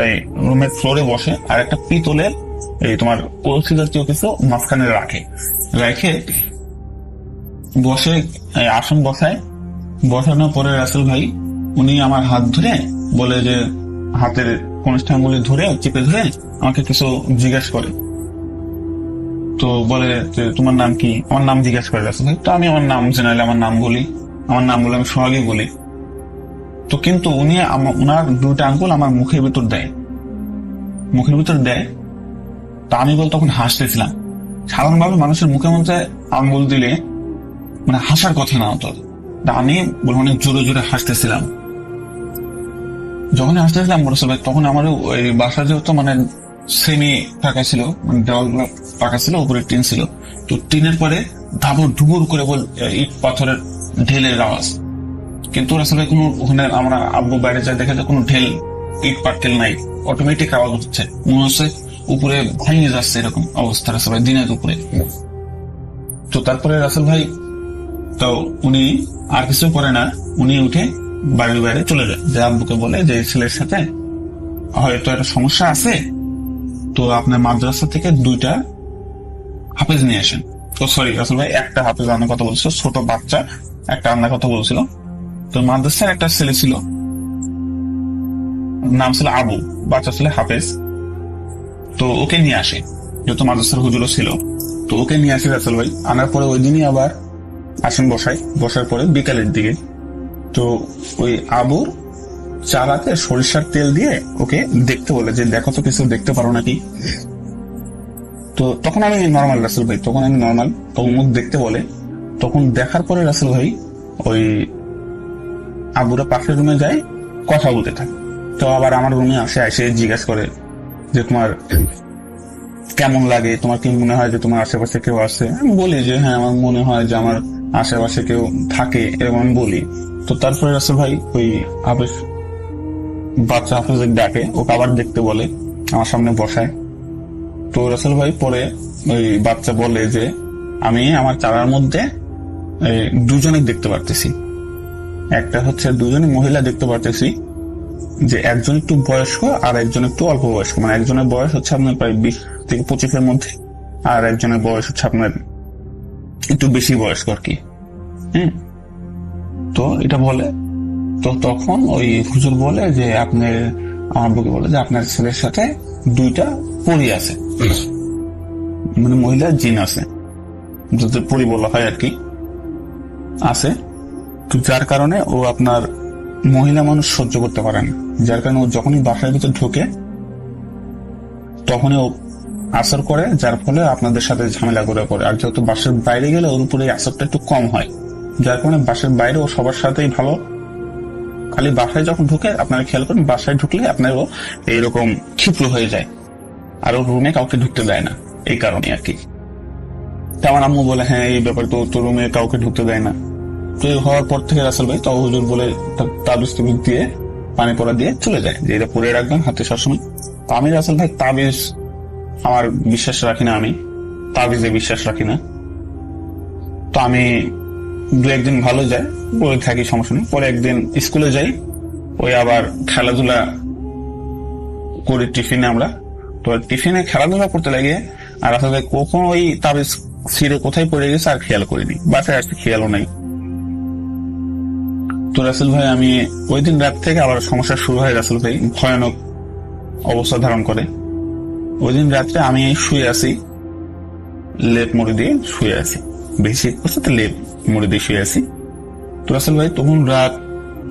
এই রুমের ফ্লোরে বসে আর একটা পিতলের এই তোমার কলসি জাতীয় কিছু মাঝখানে রেখে বসে আসন বসায়। বসানোর পরে রাসেল ভাই উনি আমার হাত ধরে বলে যে হাতের কনিষ্ঠাঙ্গুলি ধরে চিপে ধরে আমাকে কিছু জিজ্ঞেস করে। তো বলে যে তোমার নাম কি? আমার নাম জিজ্ঞেস করে রাসেল ভাই। তো আমি আমার নাম জানাইলে আমার নাম বলে আমি সোহাগই বলি। তো কিন্তু উনি ওনার দুইটা আঙ্গুল আমার মুখের ভিতর দেয়। তা আমি বল তখন হাসতেছিলাম। সাধারণভাবে মানুষের মুখে মধ্যে আঙ্গুল দিলে মানে হাসার কথা না হতো, আমি অনেক জোরে জোরে হাসতেছিলাম। যখন হাসতেছিলাম তখন আমার ওই বাসা যেহেতু মানে সেমি ফাঁকা ছিল, মানে দেওয়ালগুলো পাকা ছিল, উপরে টিন ছিল। তো টিনের পরে ধাবর ধুবুর করে ইট পাথরের ঢেলের আওয়াজ। কিন্তু আসলে কোনো ওখানে আমরা আব্বু বাইরে যায় দেখা যায় কোনো ঢেল ইট পাটকেল নাই, অটোমেটিক আওয়াজ হচ্ছে, মনে হচ্ছে উপরে ভেঙে যাচ্ছে, এরকম অবস্থা রাসেল ভাই দিনের উপরে। তো তারপরে রাসেল ভাই তো উনি আর কিছু করে না, উনি উঠে বাড়ির বাইরে চলে যায়, যে আব্বুকে বলে যে ছেলের সাথে হয়তো একটা সমস্যা আছে, তো আপনার মাদ্রাসা থেকে 2টা হাফেজ নিয়ে আসেন। তো সরি রাসেল ভাই, একটা হাফেজ আনার কথা বলছিল, ছোট বাচ্চা একটা আনার কথা বলছিল। তো মাদ্রাসার একটা ছেলে ছিল, নাম ছিল আবু, বাচ্চা ছেলে হাফেজ। তো ওকে নিয়ে আসে, যেহেতু মাদ্রাসার হুজুরও ছিল। তো ওকে নিয়ে আসে রাসেল ভাই। আনার পরে ওই দিনই আবার আসেন বসার পরে বিকালের দিকে তো ওই আবুর চারাতে সরিষার তেল দিয়ে ওকে দেখতে বলে যে দেখো তো কিছু দেখতে পারো নাকি। তো তখন আমি নর্মাল রাসেল ভাই, তখন মুখ দেখতে বলে। তখন দেখার পরে রাসেল ভাই ওই আবুরা পাশের রুমে যায়, কথা বলতে থাকে। তো আবার আমার রুমে এসে জিজ্ঞাসা করে যে তোমার কেমন লাগে, তোমার কি মনে হয় যে তোমার আশেপাশে কেউ আছে? আমি বলি যে হ্যাঁ আমার মনে হয় যে আমার আশেপাশে কেউ থাকে, এরকম আমি বলি। তো তারপরে রাসেল ভাই ওই বাচ্চা হাফেজ ডাকে, ওকে আবার দেখতে বলে, আমার সামনে বসায়। তো রাসেল ভাই পরে ওই বাচ্চা বলে যে আমি আমার চারার মধ্যে 2জনে দেখতে পারতেছি, একটা হচ্ছে 2জনই মহিলা দেখতে পারতেছি, যে একজন একটু বয়স্ক আর একজন একটু অল্প বয়স্ক, মানে একজনের বয়স হচ্ছে আপনার প্রায় 20 থেকে 25-এর মধ্যে, আর একজনের বয়স হচ্ছে আপনার একটু বেশি বয়স্ক আর কি। তো এটা বলে। তো তখন ওই হুজুর বলে যে আপনার আব্বুকে বলে যে আপনার ছেলের সাথে 2টা পরী আছে, মানে মহিলা জিন আছে, যদি পরী বলা হয় আর কি, আছে। তো যার কারণে ও আপনার মহিলা মানুষ সহ্য করতে পারে না, যার কারণে ও যখনই বাসার ভিতর ঢোকে তখনই ও আসর করে, যার ফলে আপনাদের সাথে ঝামেলা করে পড়ে। আর যেহেতু বাসার বাইরে গেলে ওর উপরে এই আসরটা একটু কম হয়, যার কারণে বাসার বাইরে ও সবার সাথেই ভালো, খালি বাসায় যখন ঢুকে আপনারা খেয়াল করেন, বাসায় ঢুকলে আপনার ও এইরকম ক্ষিপ্র হয়ে যায় আর ও রুমে কাউকে ঢুকতে দেয় না, এই কারণে আর কি। তো আমার আম্মু বলে হ্যাঁ এই ব্যাপারে তো তোর রুমে কাউকে ঢুকতে দেয় না। তো এই হওয়ার পর থেকে রাসেল ভাই তো হুজুর বলে তাবিজ টাবিজ দিয়ে পানি পড়া দিয়ে চলে যায় যে এটা পরে রাখবেন হাতে সবসময়। তো আমি রাসেল ভাই তাবিজ আমার বিশ্বাস রাখি না, আমি তাবিজে বিশ্বাস রাখি না। তো আমি 2-1 দিন ভালো যায়, বলে থাকি সমস্যা নেই। পরে একদিন স্কুলে যাই, ওই আবার খেলাধুলা করি টিফিনে আমরা। তো টিফিনে খেলাধুলা করতে লাগে আর আসলে কখন ওই তাবিজ ছিঁড়ে কোথায় পড়ে গেছে আর খেয়াল করিনি, বাসায় আসতে খেয়ালও নাই। তো রাসেল ভাই আমি ওই দিন রাত থেকে আবার সমস্যা শুরু হয়, রাসেল ভাই ভয়ানক অবস্থা ধারণ করে। ওই দিন রাত্রে আমি শুয়ে আছি, লেপ মুড়ি দিয়ে শুয়ে আছি, বেশি করছে তো লেপ মুড়ি দিয়ে শুয়ে আছি। তো রাসেল ভাই তখন রাত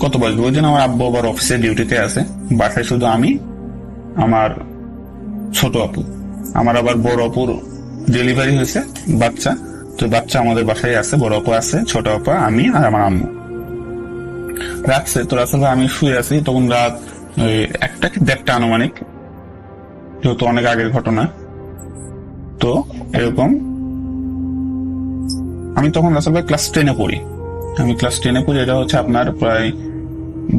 কত বাজবে, ওই দিন আমার আব্বু আবার অফিসে ডিউটিতে আছে, বাসায় শুধু আমি, আমার ছোট আপু, আমার আবার বড় আপুর ডেলিভারি হয়েছে বাচ্চা। তো বাচ্চা আমাদের বাসায় আছে, বড় আপু আছে, ছোট আপা, আমি আর আমার আম্মু রাখছে। তো রাসেল ভাই আমি শুয়ে আছি, তখন রাত 1টা কি 1:30 আনুমানিক, যেহেতু অনেক আগের ঘটনা। তো এরকম আমি তখন রাসেল ভাই ক্লাস 10-এ পড়ি, আমি ক্লাস 10-এ পড়ি। এটা হচ্ছে আপনার প্রায়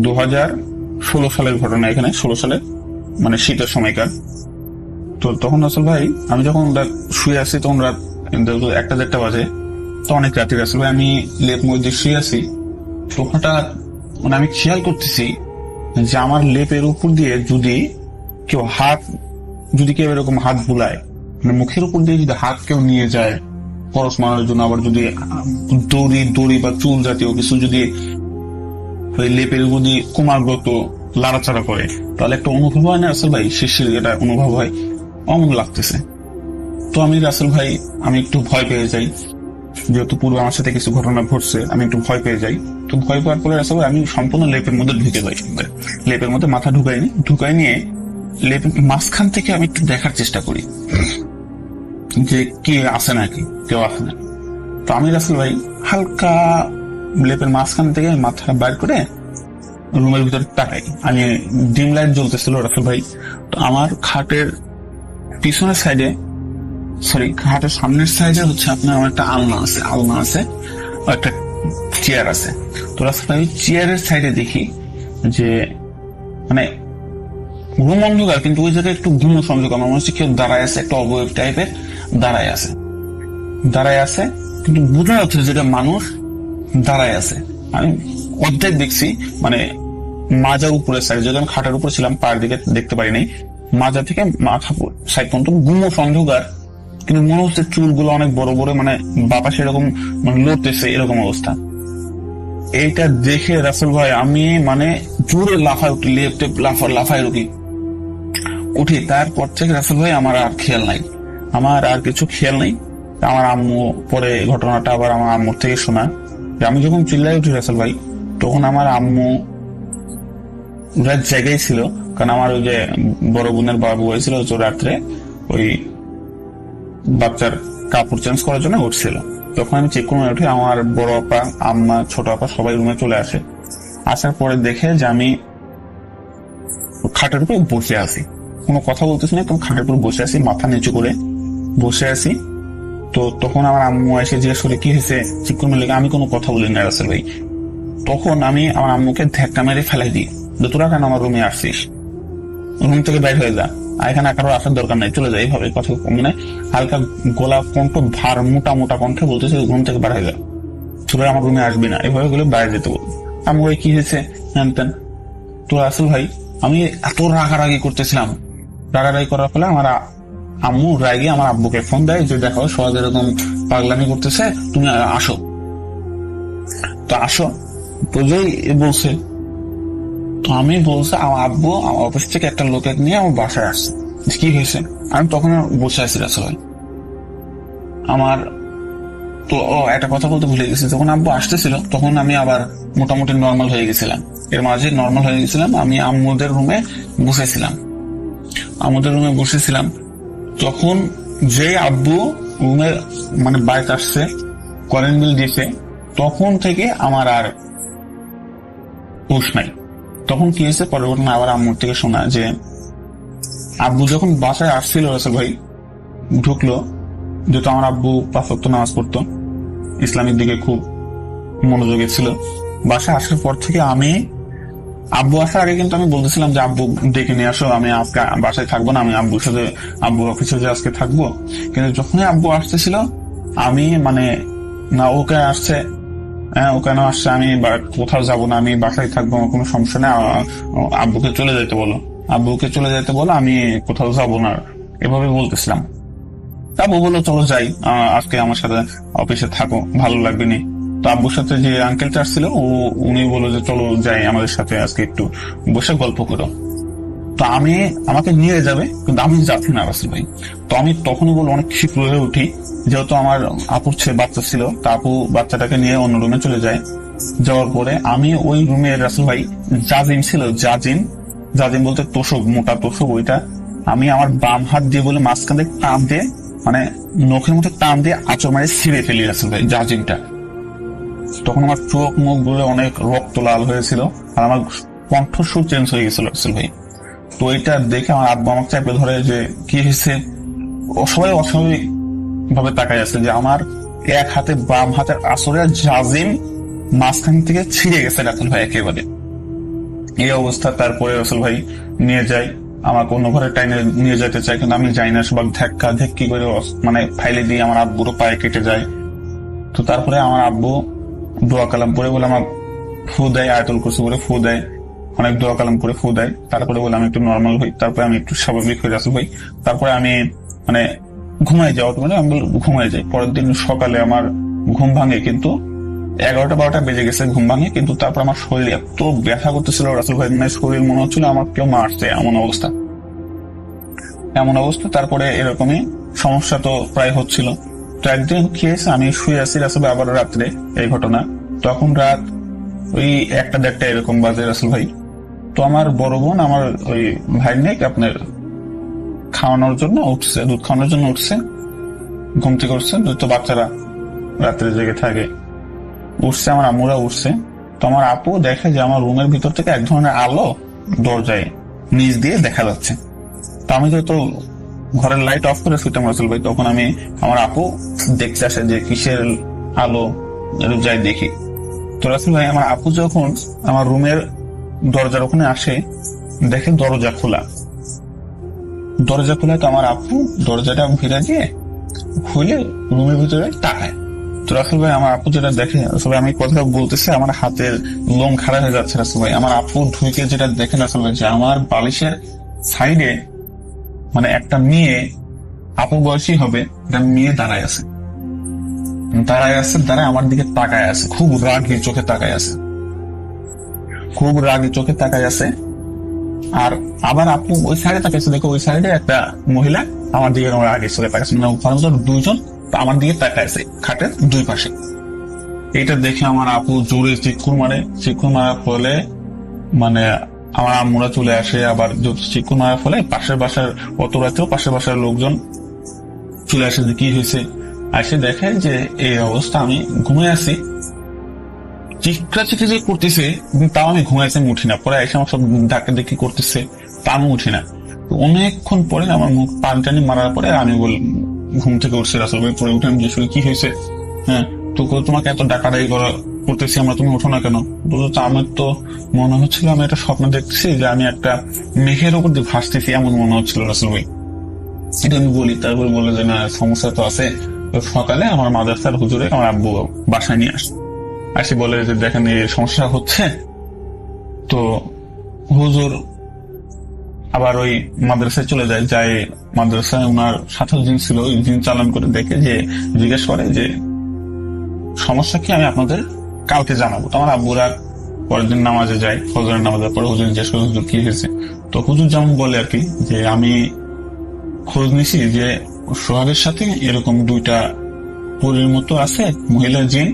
2016 সালের ঘটনা, এখানে 16 সালে মানে শীতের সময়কার। তো তখন রাসেল ভাই আমি যখন শুয়ে আছি তখন রাত 1টা-1:30 বাজে, তো অনেক রাতে রাসেল ভাই আমি লেপ মুড়ি দিয়ে শুয়ে আছি। তো হঠাৎ মানে আমি খেয়াল করতেছি যে আমার লেপের উপর দিয়ে যদি কেউ এরকম হাত বুলায়, মানে মুখের উপর দিয়ে যদি হাত কেউ নিয়ে যায় পরশ মারার জন্য, আবার যদি দড়ি বা চুল জাতীয় কিছু যদি ওই লেপের উপর দিয়ে কুমারগত লাড়াচাড়া করে, তাহলে একটা অনুভব হয় না রাসেল ভাই, শিশির এটা অনুভব হয়, অমন লাগতেছে। তো আমি রাসেল ভাই আমি একটু ভয় পেয়ে যাই, যেহেতু পূর্বে আমার সাথে কিছু ঘটনা ঘটছে, আমি একটু ভয় পেয়ে যাই। তো ভয় পাওয়ার পরে রাসেল ভাই আমি সম্পূর্ণ লেপের মধ্যে ঢুকে যাই, লেপের মধ্যে মাথা ঢুকাই নিয়ে লেপের মাঝখান থেকে আমি একটু দেখার চেষ্টা করি যে কি আছে নাকি, কেউ আছে না। তো আমি রাসেল ভাই হালকা লেপের মাঝখান থেকে মাথা বাইর করে রুমের ভিতরে তাকাই, আমি ডিম লাইট জ্বলতেছিল রাসেল ভাই। তো আমার খাটের পিছনের সাইডে, খাটের সামনের সাইডে হচ্ছে আপনার আমার একটা আলনা আছে, একটা চেয়ার আছে। তো রাসেল ভাই চেয়ারের সাইডে দেখি যে মানে ঘুম অন্ধকার, কিন্তু ওই জায়গায় একটু ঘুম সংযোগ, আমার মনে হচ্ছে কেউ দাঁড়ায় আছে, একটা অবয়ব টাইপের দাঁড়ায় আছে, কিন্তু বোঝা যাচ্ছে যেটা মানুষ দাঁড়ায় আছে। আমি অর্ধেক দেখছি, মানে মাজার উপরে সাইড, যদি আমি খাটের উপরে ছিলাম পায়ের দিকে দেখতে পারি নাই, মাজা থেকে মাথা সাইড পর্যন্ত ঘুম অন্ধকার, কিন্তু মনে হচ্ছে চুলগুলো অনেক বড় বড়, মানে বাবা সেরকম মানে লড়তেছে, এরকম অবস্থা। এইটা দেখে রাসেল ভাই আমি মানে জোরে লাফায় উঠি, লাফায় উঠি। তারপর থেকে রাসেল ভাই আমার আর খেয়াল নাই, আমার আর কিছু খেয়াল নেই। আমার আম্মু পরে ঘটনাটা আবার আমার আম্মুর থেকে শোনা, আমি যখন চিল্লাই উঠি রাসেল ভাই, তখন আমার আম্মু রাত জায়গায় ছিল, কারণ আমার ওই যে বড় বোনের বাবু হয়েছিল, তো রাত্রে ওই বাচ্চার কাপড় চেঞ্জ করার জন্য উঠছিল। তখন আমি চেক করে উঠি, আমার বড় আপা, আম্মা, ছোট আপা সবাই রুমে চলে আসে। আসার পরে দেখে যে আমি খাটের উপরে বসে আছি, কোনো কথা বলতেছি না, তখন খাটের উপর বসে আছি, মাথা নিচু করে বসে আছি। তো তখন আমার আম্মু এসে জিজ্ঞেস করে কি হয়েছে, চেক করে লেগে আমি কোনো কথা বলি না রাসেল ভাই। তখন আমি আমার আম্মুকে ধাক্কা মেরে ফেলাই দিই, তোরা কেন আমার রুমে আসছিস, রুম থেকে বাইর হয়ে যা, এখানে কারো আসার দরকার নাই, চলে যায়। এইভাবে কথা মানে হালকা গলা কণ্ঠ ভার মোটা কণ্ঠে বলতেছে রুম থেকে বার হয়ে যা, তোরা আমার রুমে আসবি না, এইভাবে বলে বাইরে যেতে বল। আমি ওই কি হয়েছে হ্যান তেন। তো রাসেল ভাই আমি এত রাগারাগি করতেছিলাম, রাগারাগি করার ফলে আমার আম্মু রাগে আমার আব্বুকে ফোন দেয় যে দেখো সবাই এরকম পাগলামি করতেছে, তুমি আসো। তো আসো তো যেই বলছে, তো আমি বলছি আমার আব্বু আমার অফিস থেকে একটা লোকের নিয়ে আমার বাসায় আসছে, কি হয়েছে। আমি তখন বসে আছি রাসেল ভাই, আমার তো একটা কথা বলতে ভুলে গেছি, যখন আব্বু আসতেছিল তখন আমি আবার মোটামুটি নর্মাল হয়ে গেছিলাম। এর মাঝে নর্মাল হয়ে গেছিলাম, আমি আম্মুদের রুমে বসেছিলাম। তখন যে আব্বু রুমে মানে বাড়িতে আসছে, করেন্ট বিল দিয়েছে, তখন থেকে আমার আর হুঁশ নাই। তখন কি হয়েছে, পরের ঘটনা আবার আম্মুর থেকে শোনা যে আব্বু যখন বাসায় আসছিল রাসেল ভাই, ঢুকলো, যেহেতু আমার আব্বু 5 ওয়াক্ত নামাজ পড়তো, ইসলামের দিকে খুব মনোযোগী ছিল। বাসায় আসার পর থেকে আব্বু আসার আগে কিন্তু আমি বলতেছিলাম যে আব্বু ডেকে নিয়ে আসো, আমি আজকে বাসায় থাকবো না, আমি আব্বুর অফিসে যে আজকে থাকবো। কিন্তু যখনই আব্বু আসতেছিল আমি মানে না, ওকে আসছে, ও কেন আসছে, আমি কোথাও যাবো না, আমি বাসায় থাকবো, আমার কোনো সমস্যা নেই, আব্বুকে চলে যেতে বলো, আমি কোথাও যাবো না, এভাবে বলতেছিলাম। আব্বু বললো চলো যাই, আজকে আমার সাথে অফিসে থাকো, ভালো লাগবে নি। তো আব্বুর সাথে যে আঙ্কেলটা আসছিল উনি বললো যে চলো যাই, আমাদের সাথে আজকে একটু বসে গল্প করো। তো আমাকে নিয়ে যাবে, কিন্তু আমি যাচ্ছি না রাসেল ভাই। তো আমি তখনই বলবো অনেক শীঘ্র হয়ে উঠি, যেহেতু আমার আপুর বাচ্চা ছিল, তা আপু বাচ্চাটাকে নিয়ে অন্য রুমে চলে যায়। যাওয়ার পরে আমি ওই রুমে রাসেল ভাই জাজিম ছিল, জাজিম বলতে তোষক, মোটা তোষক, ওইটা আমি আমার বাম হাত দিয়ে বলে মাঝখান থেকে টান দিয়ে, মানে নখের মধ্যে টান দিয়ে আঁচড় মারে ছিঁড়ে ফেলি রাসেল ভাই জাজিমটা। তখন আমার চোখ মুখ বলে অনেক রক্ত লাল হয়েছিল, আর আমার কণ্ঠস্বর চেঞ্জ হয়ে গেছিল রাসেল ভাই। তো এটা দেখে আমার আব্বু আমাকে চাপে ধরে যে কি হয়েছে, সবাই অস্বাভাবিক ভাবে তাকাই আছে যে আমার এক হাতে বাম হাতের আঁচড়ে জাজিম মাঝখান থেকে ছিঁড়ে গেছে রাসেল ভাই একেবারে। এই অবস্থা। তারপরে রাসেল ভাই নিয়ে যায়, আমাকে অন্য ঘরে টাইনে নিয়ে যেতে চাই, কিন্তু আমি যাই না, সবাই ধাক্কি করে মানে ফাইলে দিয়ে আমার আব্বুরও পায়ে কেটে যায়। তো তারপরে আমার আব্বু দোয়া কালাম করে বলে আমার ফু দেয়, আয়াতুল কুরসি করে ফু দেয়, অনেক দোয়া কালাম করে ফু দেয়। তারপরে বলে আমি একটু নর্মাল হই, তারপরে আমি একটু স্বাভাবিক হয়ে রাসেল ভাই। তারপরে আমি মানে ঘুমাই যাওয়া, মানে আমি ঘুমাই যাই। পরের দিন সকালে আমার ঘুম ভাঙে, কিন্তু 11টা-12টা বেজে গেছে ঘুম ভাঙে, কিন্তু তারপর আমার শরীর এত ব্যথা করতেছিল রাসেল ভাই, মানে শরীর মনে হচ্ছিল আমার কেউ মারছে, এমন অবস্থা। তারপরে এরকমই সমস্যা তো প্রায় হচ্ছিল। তো একদিন খেয়েছে, আমি শুয়ে আছি রাসেল ভাই, আবার রাত্রে এই ঘটনা, তখন রাত ওই 1টা-1:30 এরকম বাজে রাসেল ভাই। তো আমার বড় বোন আমার ওই ভাই নেই আপনার খাওয়ানোর জন্য উঠছে, দুধ খাওয়ানোর জন্য উঠছে, ঘুম থেকে উঠছে। তো বাচ্চারা রাত্রে জেগে থাকে, উঠছে, আমার আম্মুরা উঠছে। তো আমার আপু দেখে যে আমার রুমের ভিতর থেকে এক ধরনের আলো দরজায় নিচ দিয়ে দেখা যাচ্ছে। তো আমি যেহেতু ঘরের লাইট অফ করে শুইতাম রাসেল ভাই, তখন আমার আপু দেখতে আসে যে কিসের আলো, যাই দেখি। তো রাসেল ভাই আমার আপু যখন আমার রুমের দরজার ওখানে আসে, দেখে দরজা খোলা। তো আমার আপু দরজাটা ভিড়া দিয়ে খুলে রুমের ভিতরে তাকায়। তো রাসেল ভাই আমার আপু যেটা দেখে, আসলে আমি কথা বলতেছি আমার হাতের লোম খাড়া হয়ে যাচ্ছে রাসেল ভাই। আমার আপু ঢুকে যেটা দেখে রাসেল ভাই, যে আমার বালিশের সাইডে মানে একটা মেয়ে, আপু বয়সী হবে, একটা মেয়ে দাঁড়ায় আছে, আমার দিকে তাকায় আছে, খুব রাগী চোখে তাকায় আছে। আর আবার আপু ওই সাইডে তাকাইছে, দেখো ওই সাইডে একটা মহিলা আমার দিকে রাগী চোখে তাকাইছে, মানে দুইজন আমার দিকে তাকাইছে খাটের দুই পাশে। এটা দেখে আমার আপু জোরে চিৎকার মারার ফলে মানে আমার আম্মুরা চলে আসে। আবার চিৎকার মারার ফলে পাশের বাসার লোকজন চলে আসে যে কি হয়েছে। এসে দেখে যে এই অবস্থা, আমি ঘুমিয়ে আছি, চিৎকার করতেছে, তাও আমি ঘুমাইছি, আমি উঠি না। পরে এসে আমার সব ধাক্কা দেখি করতেছে, তা আমি উঠি না। অনেকক্ষণ পরে আমার মুখ পানি টানি মারার পরে আমি ঘুম থেকে উঠছে রাসেল ভাই। পরে উঠে আমি জিজ্ঞেস করি কি হয়েছে, হ্যাঁ তো তোমাকে এত ডাকাডাকি করতেছি আমরা, তুমি ওঠো না কেন? আমার তো মনে হচ্ছিল আমি একটা স্বপ্ন দেখতেছি, যে আমি একটা মেঘের উপর দিয়ে ভাসতেছি, এমন মনে হচ্ছিল রাসেল ভাই। এটা আমি বলি, তারপরে বলে যে না সমস্যা তো আছে। সকালে আমার মাদ্রাসার হুজুরে আমার আব্বু বাসায় নিয়ে আসে বলে যে দেখেন এই সমস্যা হচ্ছে। তো হুজুর আবার ওই মাদ্রাসায় চলে যায়, মাদ্রাসায় ওনার সাথে জিন ছিল, ওই জিন চালান করে দেখে, যে জিজ্ঞেস করে যে সমস্যা কি, আমি আপনাদের কালকে জানাবো। তো আমার আব্বুরা পরের দিন নামাজে যায়, ফজরের নামাজের পরে হুজুর জিজ্ঞেস করে হুজুর কি হয়েছে। তো হুজুর যেমন বলে আর কি, যে আমি খোঁজ নিছি যে সোহাগের সাথে এরকম 2টা পরীর মতো আছে মহিলা জিন,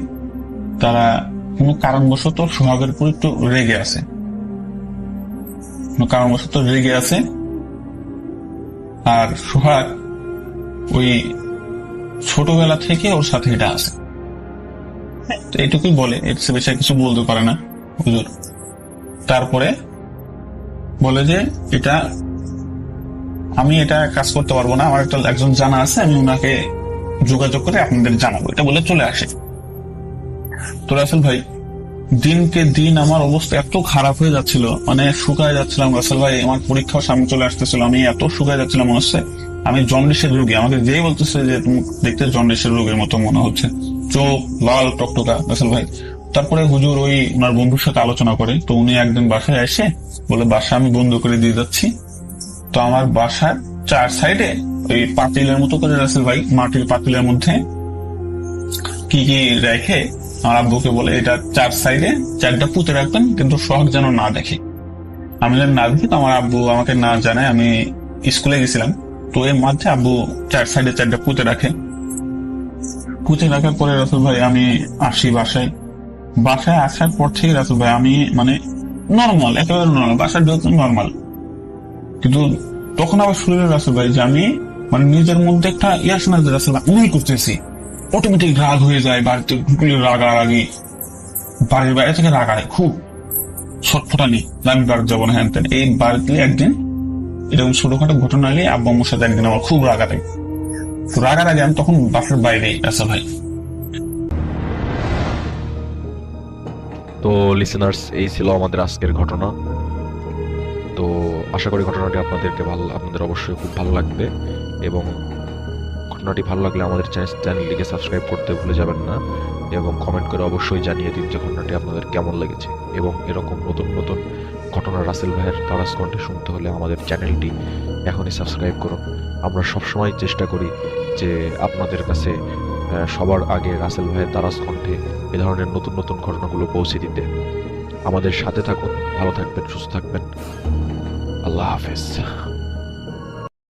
তারা কোনো কারণবশত সোহাগের উপর একটু রেগে আছে, কোনো কারণবশত রেগে আছে। আর সোহাগ ওই ছোটবেলা থেকে ওর সাথে এটা আছে, তো এইটুকুই বলে, এর চেয়ে বেশি আর কিছু বলতে পারে না হুজুর। তারপরে বলে যে আমি এটা কাজ করতে পারবো না, আমার একজন জানা আছে, আমি ওনাকে যোগাযোগ করে আপনাদের জানাবো, এটা বলে চলে আসে। তো রাসেল ভাই, দিনকে দিন আমার অবস্থা এত খারাপ হয়ে যাচ্ছিল, মানে শুকায় যাচ্ছিলাম রাসেল ভাই। আমার পরীক্ষাও সামনে চলে আসতেছিল, আমি এত শুকায় যাচ্ছিলাম, মনে হচ্ছে আমি জন্ডিসের রোগী। আমাকে যেই বলতেছে যে তুমি দেখতে জন্ডিসের রোগের মতো মনে হচ্ছে, চোখ লাল টকটকা রাসেল ভাই। তারপরে হুজুর ওই ওনার বন্ধুর সাথে আলোচনা করে, তো উনি একদিন বাসায় এসে বলে বাসা আমি বন্ধ করে দিয়ে যাচ্ছি। তো আমার বাসার 4 সাইডে ওই পাতিলের মতো করে রাসেল ভাই, মাটির পাতিলের মধ্যে কি কি রেখে আমার আব্বুকে বলে এটা 4 সাইডে 4টা পুঁতে রাখবেন, কিন্তু সোহাগ যেন না দেখে। আমি যেন না দেখি, তো আমার আব্বু আমাকে না জানায়, আমি স্কুলে গেছিলাম, তো এর মধ্যে আব্বু 4 সাইডে 4টা পুঁতে রাখে। পুঁতে রাখার পরে রাসেল ভাই আমি আসি বাসায়। বাসায় আসার পর থেকে রাসেল ভাই আমি মানে নর্মাল, একেবারে নর্মাল, বাসার ঢুকতে নর্মাল, কিন্তু তখন আবার শরীরে রাসেল ভাই যে আমি মানে নিজের মধ্যে একটা আসে না যে রাসেল ভাই আমি করতেছি, অটোমেটিক রাগ হয়ে যায়, বাড়িতে ঢুকলে রাগারাগি, বাড়ির বাইরে থেকে রাগারে খুব ছটফটানি, আমি বাড়ি যাবো না হ্যান তেন। এই বাড়িতে একদিন এরকম ছোটখাটো ঘটনা এলে আব্বু আম্মুর সাথে একদিন আমার খুব রাগারে, তো রাগারাগি আমি তখন বাসার বাইরে রাসেল ভাই। তো লিসেনার্স, এই ছিল আমাদের আজকের ঘটনা। তো আশা করি ঘটনাটি আপনাদের অবশ্যই খুব ভালো লাগবে, এবং ঘটনাটি ভালো লাগলে আমাদের চ্যানেলটিকে সাবস্ক্রাইব করতে ভুলে যাবেন না, এবং কমেন্ট করে অবশ্যই জানিয়ে দিন যে ঘটনাটি আপনাদের কেমন লেগেছে। এবং এরকম নতুন নতুন ঘটনা রাসেল ভাইয়ের তারাস কণ্ঠে শুনতে হলে আমাদের চ্যানেলটি এখনই সাবস্ক্রাইব করুন। আমরা সবসময় চেষ্টা করি যে আপনাদের কাছে সবার আগে রাসেল ভাইয়ের তারাস কণ্ঠে এ ধরনের নতুন নতুন ঘটনাগুলো পৌঁছে দিতে। আমাদের সাথে থাকুন, ভালো থাকবেন, সুস্থ থাকবেন। আল্লাহ হাফেজ।